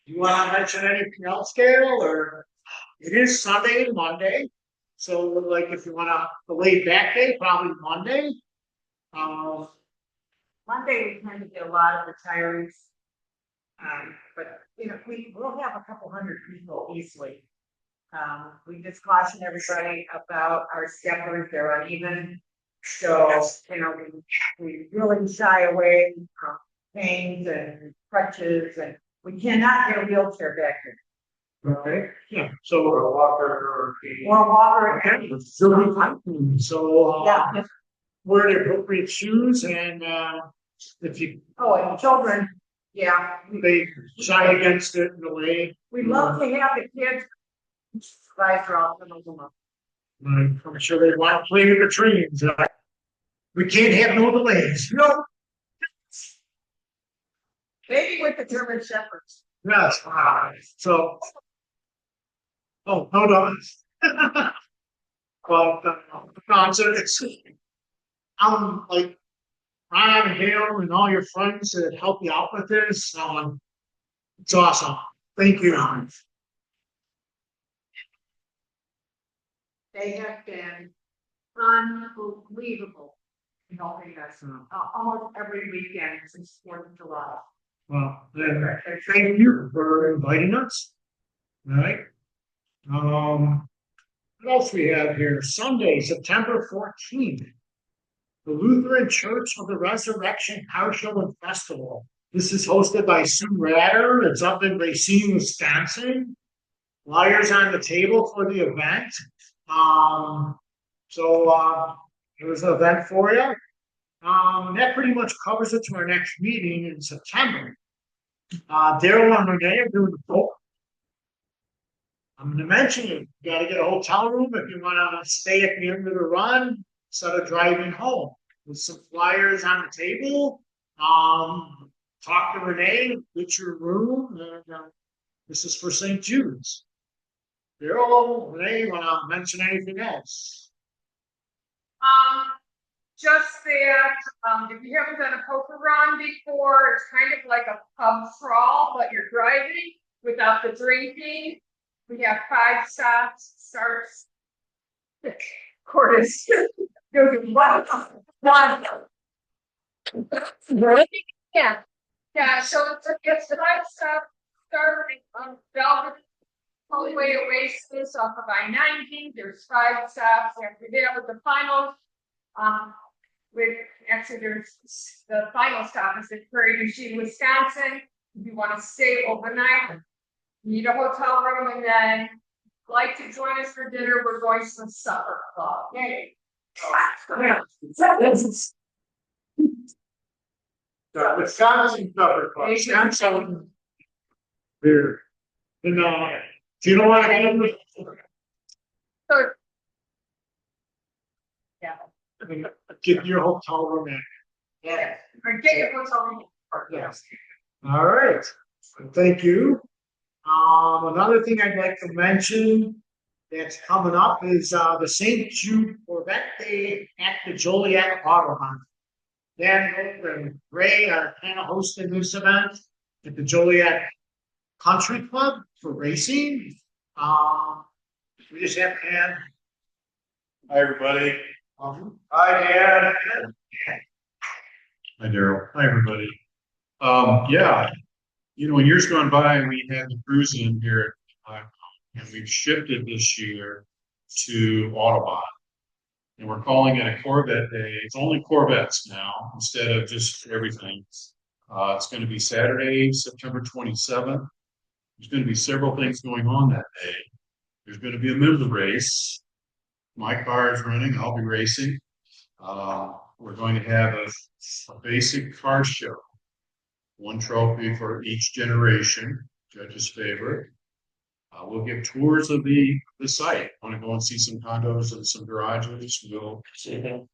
You want to mention anything else, Gail? Or it is Sunday and Monday. So, like, if you want a laid back day, probably Monday. Monday, we tend to get a lot of retirees. But, you know, we'll have a couple hundred people easily. We just caution everybody about our steppers, they're uneven. So, you know, we really shy away from canes and crutches, and we cannot get a wheelchair back here. Okay. Yeah. So or a walker Or a walker. Okay. So Yeah. wear the appropriate shoes, and if you Oh, and children, yeah. they shy against it in a way. We love to have the kids. Guys are all gonna come up. I'm sure they want to play in the trains. We can't have no delays. No. Maybe with the German Shepherds. Yes. So. Oh, hold on. Well, no, so I'm like Ron and Gail and all your friends that help you out with this. It's awesome. Thank you. They have been unbelievable helping us almost every weekend since 4th of July. Well, then, thank you for inviting us. All right. What else we have here? Sunday, September 14th. The Lutheran Church of the Resurrection Car Show and Festival. This is hosted by Sue Ratter. It's up in Racine, Wisconsin. Flyers on the table for the event. There's an event for you. That pretty much covers it to our next meeting in September. Daryl and Renee are doing the book. I'm going to mention you got to get a hotel room if you want to stay at the end of the run instead of driving home. With some flyers on the table. Talk to Renee, get your room. And, this is for St. Jude's. Daryl, Renee, want to mention anything else? Just that, if you haven't done a poker run before, it's kind of like a pub crawl, but you're driving without the drinking. We have 5 stops, starts. Chorus. Yeah, so it's the 5 stop starting on Velvet Hollyway Oasis off of I-90. There's 5 stops after that with the final. There's the final stop is at Prairie du Chien, Wisconsin. If you want to stay overnight, you need a hotel room, and then like to join us for dinner. We're going to the supper club. Yay! Wisconsin Supper Club. Wisconsin beer. And do you know what I mean? So, Get your hotel room in. yeah, or get your hotel room. Yes. All right. Thank you. Another thing I'd like to mention that's coming up is the St. Jude Corvette Day at the Joliet Auto Hunt. Dan and Ray are kind of hosting this event at the Joliet Country Club for racing. We just have to have. Hi, everybody. Hi, Dan. Hi, Daryl. Hi, everybody. Yeah, in years gone by, we had the cruise in here, and we've shifted this year to Autobahn. And we're calling it a Corvette Day. It's only Corvettes now instead of just everything. It's going to be Saturday, September 27th. There's going to be several things going on that day. There's going to be a member race. My car is running. I'll be racing. We're going to have a basic car show. 1 trophy for each generation, judge's favorite. We'll give tours of the site. Want to go and see some condos and some garages? We'll see them.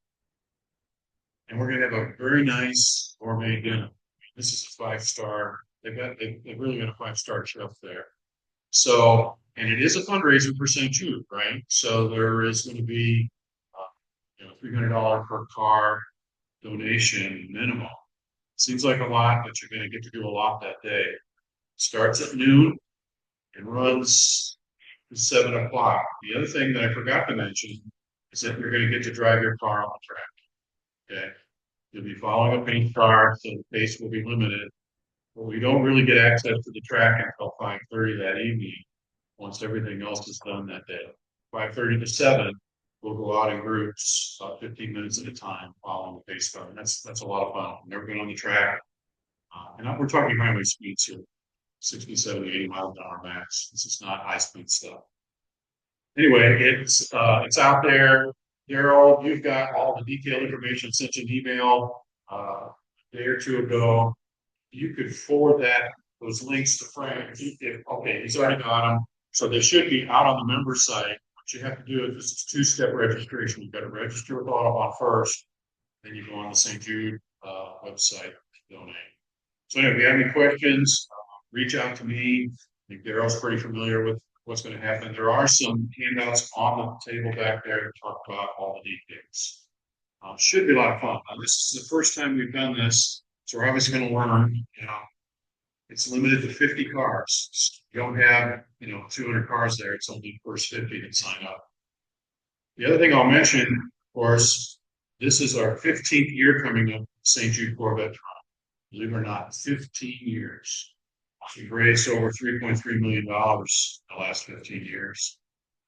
And we're going to have a very nice gourmet dinner. This is a 5-star. They've really got a 5-star chef there. So, and it is a fundraiser for St. Jude, right? So there is going to be, $300 per car donation minimum. Seems like a lot, but you're going to get to do a lot that day. Starts at noon and runs to 7 o'clock. The other thing that I forgot to mention is that you're going to get to drive your car on the track. Okay, you'll be following a paint car, so the pace will be limited. But we don't really get access to the track until 5:30 that evening. Once everything else is done that day, 5:30 to 7. We'll go out in groups, about 15 minutes at a time, following the pace car. And that's a lot of fun. Never been on the track. And we're talking highway speeds here, 60, 70, 80 miles an hour max. This is not high speed stuff. Anyway, it's out there. Daryl, you've got all the detailed information. Sent you an email a day or two ago. You could forward those links to Frank. Okay, he's already got them. So they should be out on the member site. What you have to do is this is 2-step registration. You've got to register with Autobahn first, then you go on the St. Jude website to donate. So anyway, if you have any questions, reach out to me. I think Daryl's pretty familiar with what's going to happen. There are some handouts on the table back there to talk about all the details. Should be a lot of fun. This is the first time we've done this, so we're obviously going to learn. It's limited to 50 cars. You don't have, 200 cars there. It's only the first 50 that sign up. The other thing I'll mention, of course, This is our 15th year coming up, St. Jude Corvette Drive. Believe it or not, 15 years. We've raised over $3.3 million in the last 15 years.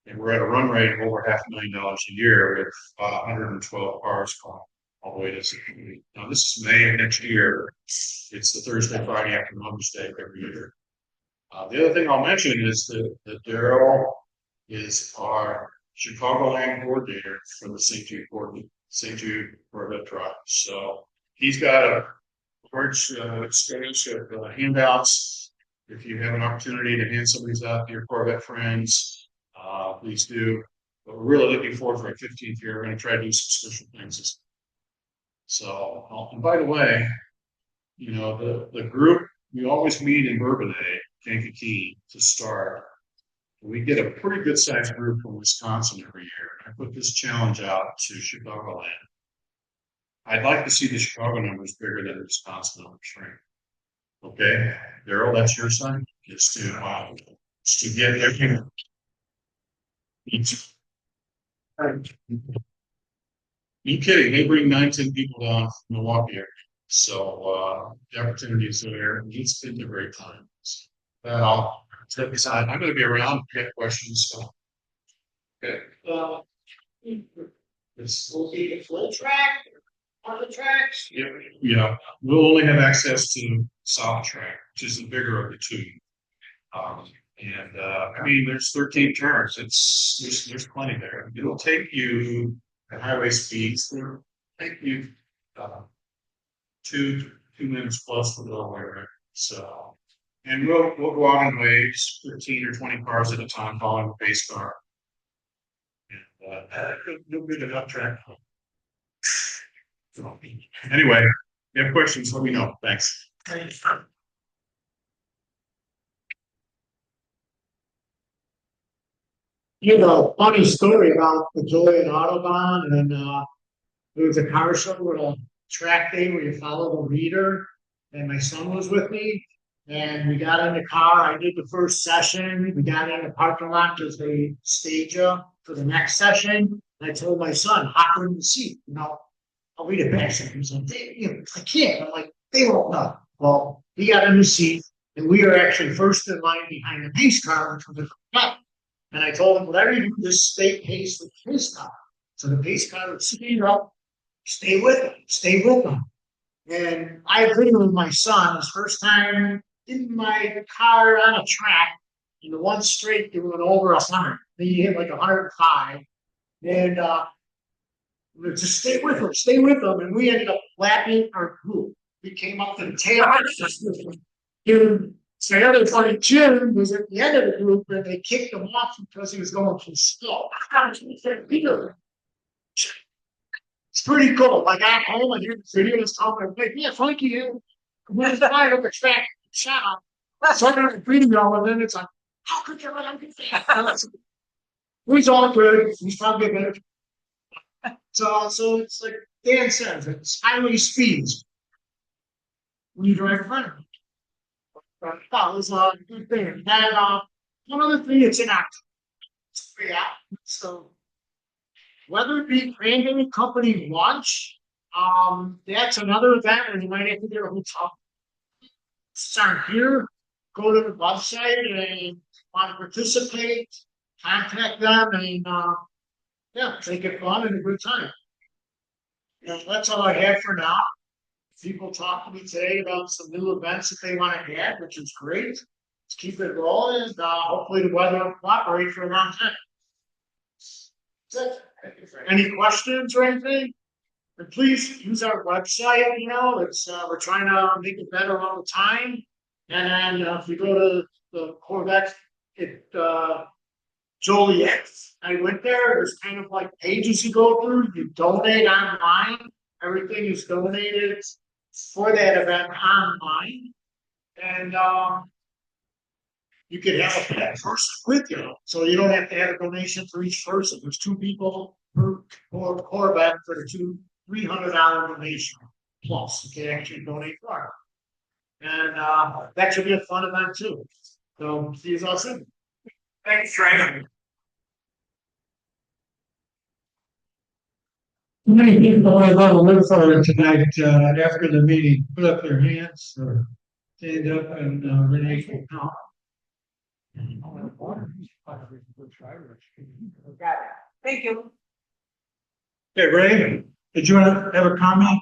And we're at a run rate of over $500,000 a year with 112 cars calling all the way to St. Now, this is May of next year. It's the Thursday, Friday after Mother's Day every year. The other thing I'll mention is that Daryl is our Chicagoland coordinator for the St. Jude Corvette Drive. So he's got a large exchange of handouts. If you have an opportunity to hand some of these out to your Corvette friends, please do. But we're really looking forward for our 15th year. We're going to try to do some special things. So, and by the way, you know, the group, we always meet in Bourbonnais, Kankakee, to start. We get a pretty good sized group from Wisconsin every year. I put this challenge out to Chicagoland. I'd like to see the Chicago numbers bigger than the Wisconsin numbers, right? Okay, Daryl, that's your son. It's to get everything. You kidding? They bring 9-10 people down from Milwaukee area. So the opportunity is there. It's been a great time. I'll step aside. I'm going to be around to get questions. So. Okay. This will be the full track on the tracks. Yeah. We'll only have access to solid track, which is the bigger of the two. I mean, there's 13 turns. There's plenty there. It'll take you at highway speeds. It'll take you 2 minutes plus to go there. So, and we'll go out in waves, 15 or 20 cars at a time, following the pace car. And you'll get enough track. So, anyway, if you have questions, let me know. Thanks. You know, funny story about the Joy and Autobahn, and there was a car show with a track day where you follow the leader, and my son was with me, and we got in the car. I did the first session. We got in the parking lot because they stage up for the next session. And I told my son, hop in the seat. You know, I'll read it back. He's like, I can't. I'm like, they won't know. Well, he got in the seat, and we were actually first in line behind the pace car, which was a cut. And I told him, whatever you do, just stay pace with the pace car. So the pace car would speed up, stay with him. And I agreed with my son, his first time in my car on a track, in the one straight, they went over 100. Then you hit like 105. And just stay with him. And we ended up lapping our group. We came up to the tail. So the other funny Jim was at the end of the group and they kicked him off because he was going too slow. It's pretty cool. I got home and heard the video was talking. I'm like, yeah, Frankie, where's the guy on the track? Shut up. So I got the video and then it's like, how could you let him get that? He's all good. He's probably better. So it's like Dan says, it's highway speeds when you drive in front of me. That was a good thing. And one other thing, it's an act. Yeah. So whether it be branding company launch, that's another event where you might have to get a hotel. Start here, go to the website and want to participate, contact them, and make it fun and a good time. And that's all I have for now. People talk to me today about some new events that they want to add, which is great. Let's keep it rolling, and hopefully the weather will cooperate for a long time. Any questions or anything? And please use our website. You know, it's we're trying to make it better all the time. And then if you go to the Corvette at Joliet, I went there. There's kind of like pages you go through. You donate online. Everything is donated for that event online, and you could have a person with you, so you don't have to have a donation for each person. There's 2 people per Corvette for the $300 donation plus. You can actually donate for it, and that should be a fun event too. So see you all soon. Thanks, Trey. Many people I want to live for tonight, after the meeting, put up their hands or stand up and, Renee will count. Thank you. Okay, Ray, did you want to have a comment?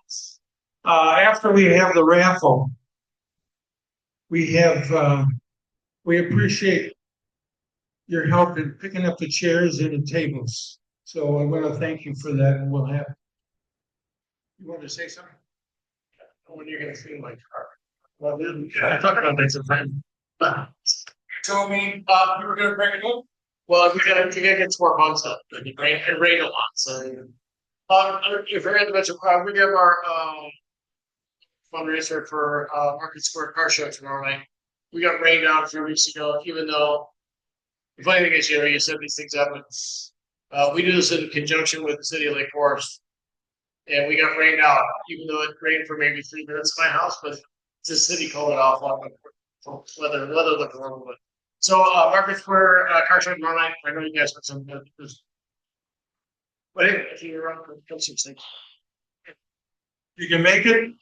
After we have the raffle, we appreciate your help in picking up the chairs and the tables. So I want to thank you for that, and we'll have. You want to say something? When you're gonna see my car. Well, then, I talked about that sometime. Told me, you were gonna bring it home? Well, we gotta get some more fun stuff. It rained a lot, so. If I had to mention, we have our, fundraiser for, Market Square Car Show tomorrow night. We got rained out a few weeks ago, even though. The funny thing is, you said these things happen. We do this in conjunction with the city of Lake Forest. And we got rained out, even though it rained for maybe 3 minutes at my house, but the city called it off on weather looked wrong. But so Market Square Car Show tomorrow night. I know you guys got some but anyway, if you're around, come see things. You can make it.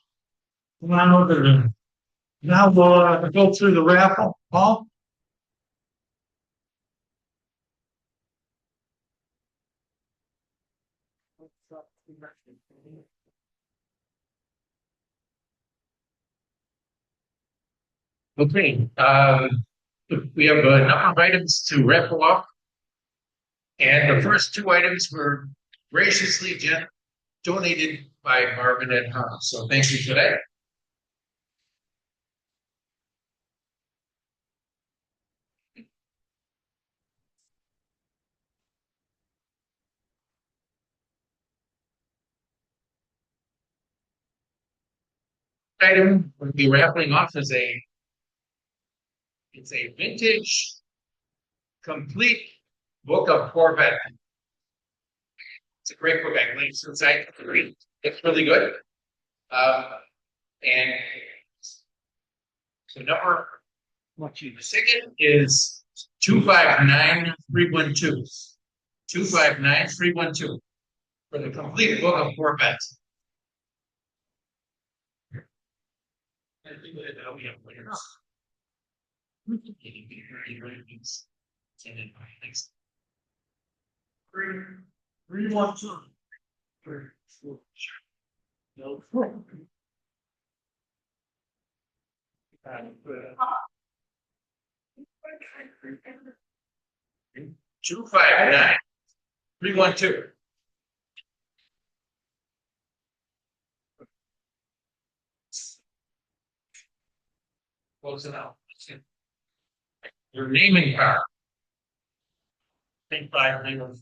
Come on over there. Now we'll go through the raffle. Paul? Okay, we have a number of items to raffle off. And the first two items were graciously donated by Marvin and Hannah. So thank you for that. Item we'll be raffling off is it's a vintage complete book of Corvette. It's a great book. I linked inside. It's really good. And so number the second is 259312. 259312 for the complete book of Corvette. I think that we have winners. Thanks. 312. No. 259312. Close it out. Your naming card. Think by name.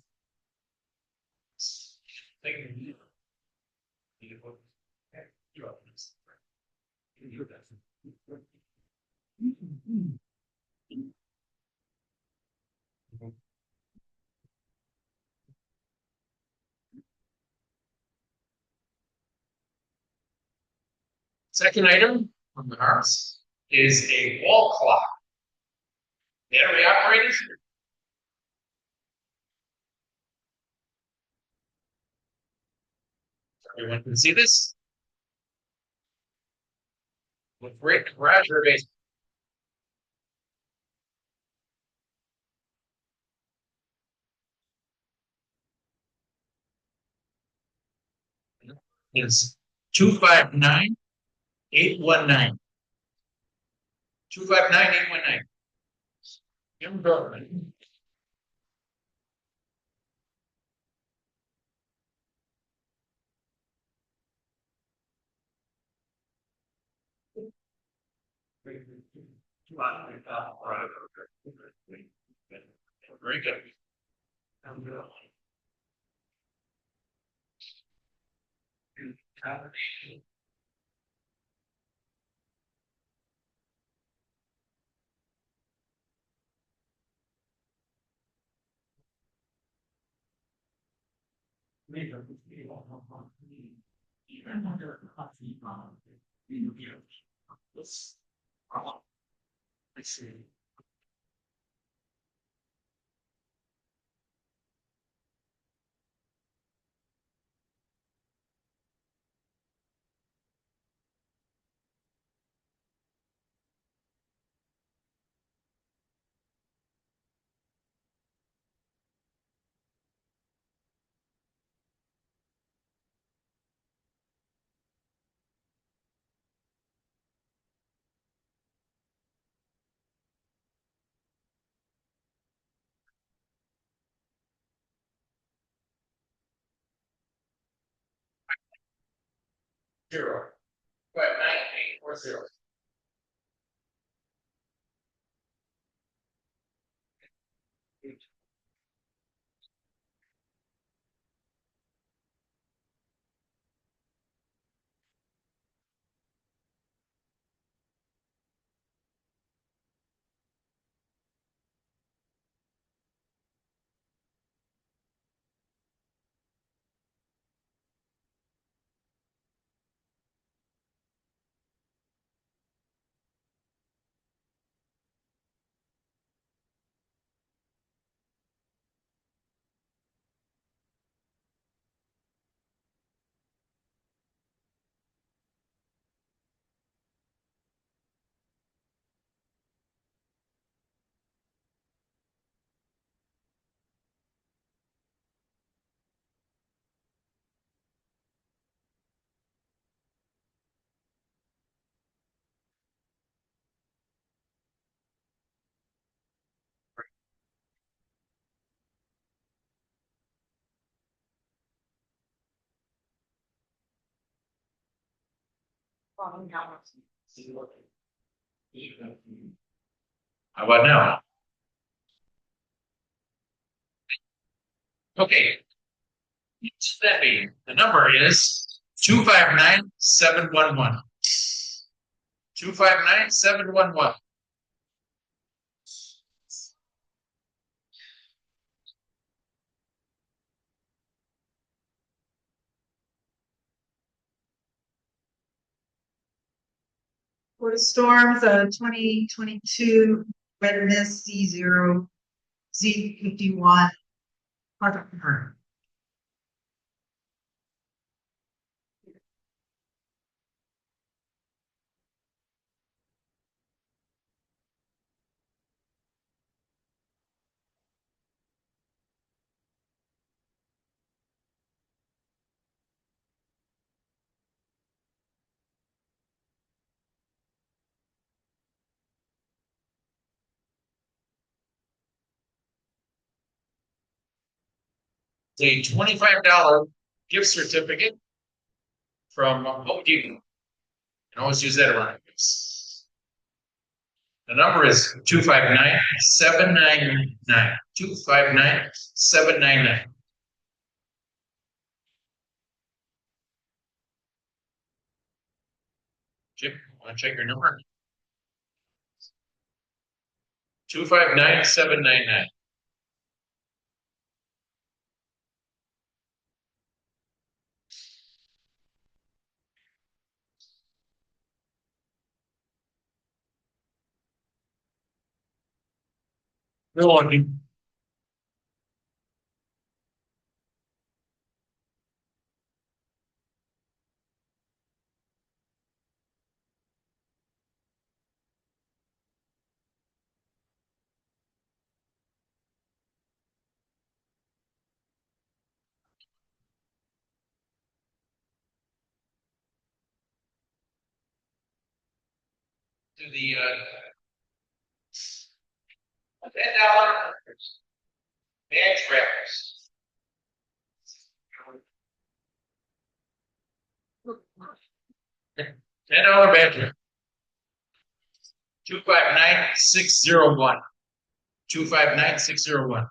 Thank you. You're up. Second item from the house is a wall clock. Battery operated. Everyone can see this. With great garage base. It's 259819. 259819. Jim Bergman. Very good. Let's see. 0. 259-840. How about now? Okay. What's that mean? The number is 259-711. 259-711. For the storms, 2022 red mist C0, Z51. It's a $25 gift certificate from Home Depot. You can always use that around gifts. The number is 259-799. 259-799. Jim, want to check your number? 259-799. Good morning. To the $10 bag wrappers. $10 bag wrap. 259-601. 259-601.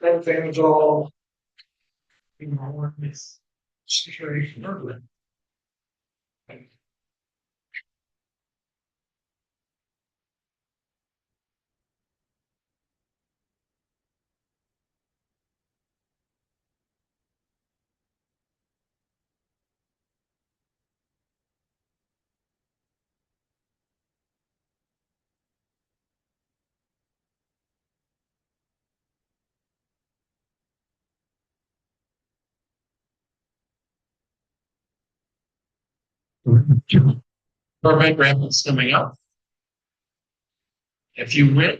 That thing's all. You know, it's situation. Burbank Rapids coming up. If you win,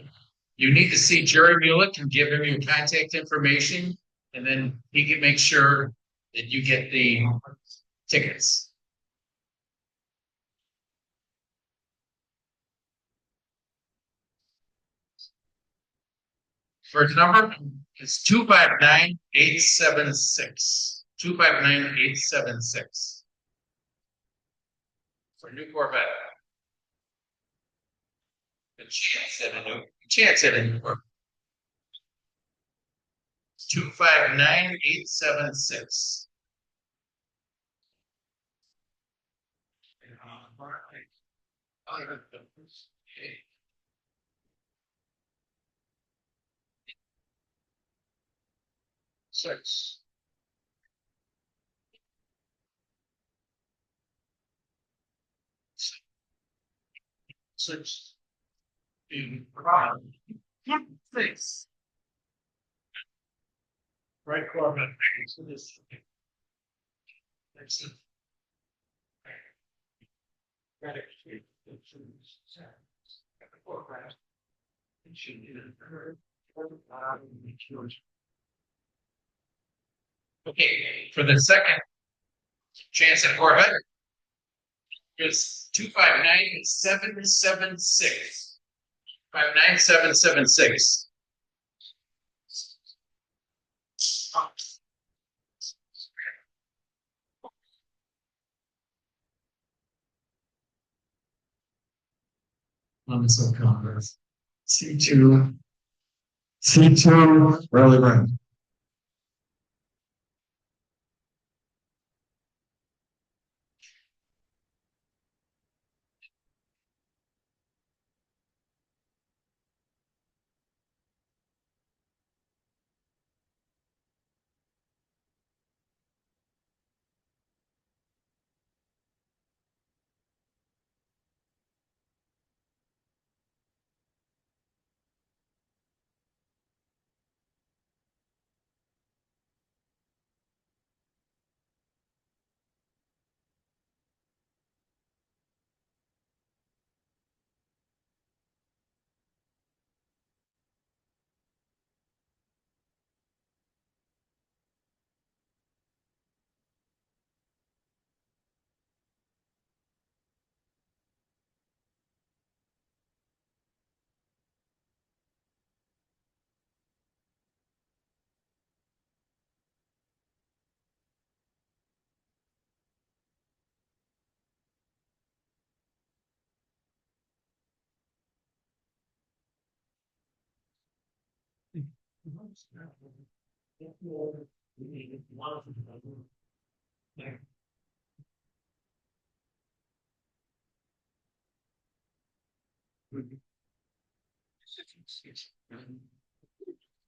you need to see Jerry Mulek and give him your contact information, and then he can make sure that you get the tickets. First number is 259-876. 259-876. For a new Corvette. A chance at a new Corvette. 259-876. Six. Six. Six. Right Corvette. So this. Next. Okay, for the second chance at Corvette, it's 259-776. 59776. On this Congress. C2. Rally Run.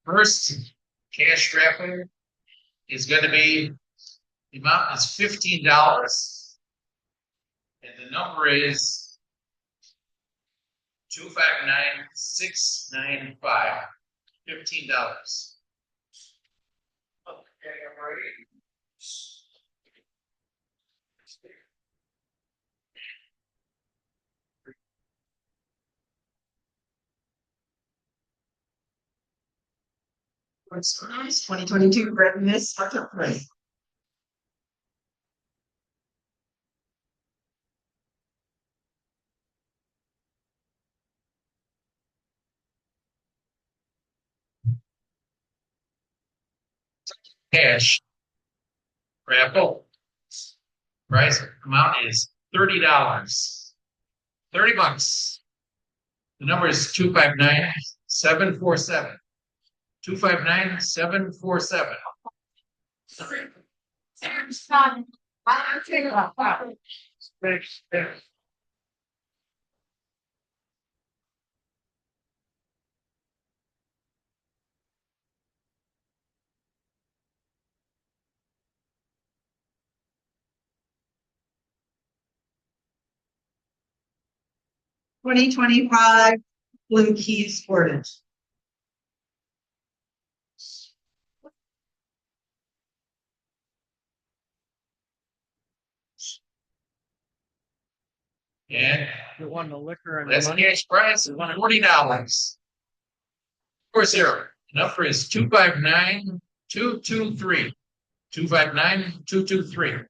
First cash wrapper is going to be, the amount is $15. And the number is 259695. $15. Okay, I'm ready. It's 2022, Brett, Miss. Right. Cash raffle price amount is $30. $30. The number is 259747. 259747. Twenty 2025 Blue Key Sportage. And You won the liquor and that's the money. cash prize is $40. 40. Number is 259223. 259223.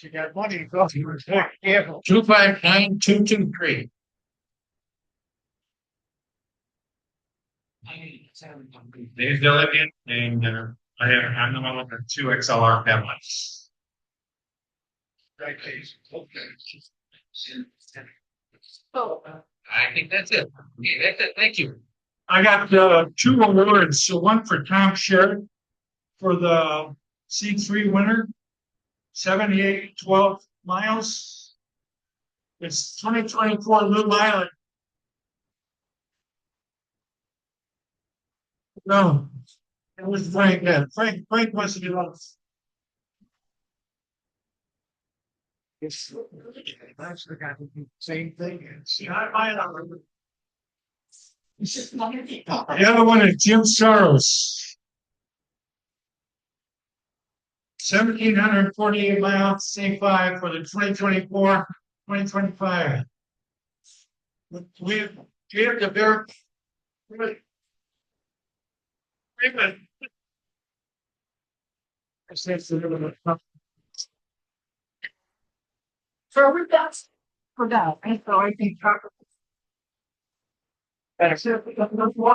She got money, careful. 259223. Dave Dilligan, and I'm the one with the 2 XLR cameras. Oh, I think that's it. Okay, that's it. Thank you. I got 2 awards. So one for Tom Sherritt for the C3 winner, 7812 miles. It's 2024 Little Island. No, it was Frank. Frank wants to get on. That's the guy who did the same thing. It's Not my number. The other one is Jim Soros. 1,748 miles, C5 for the 2024-2025. We have to verify. Wait a minute. so we're done for that, and so I think.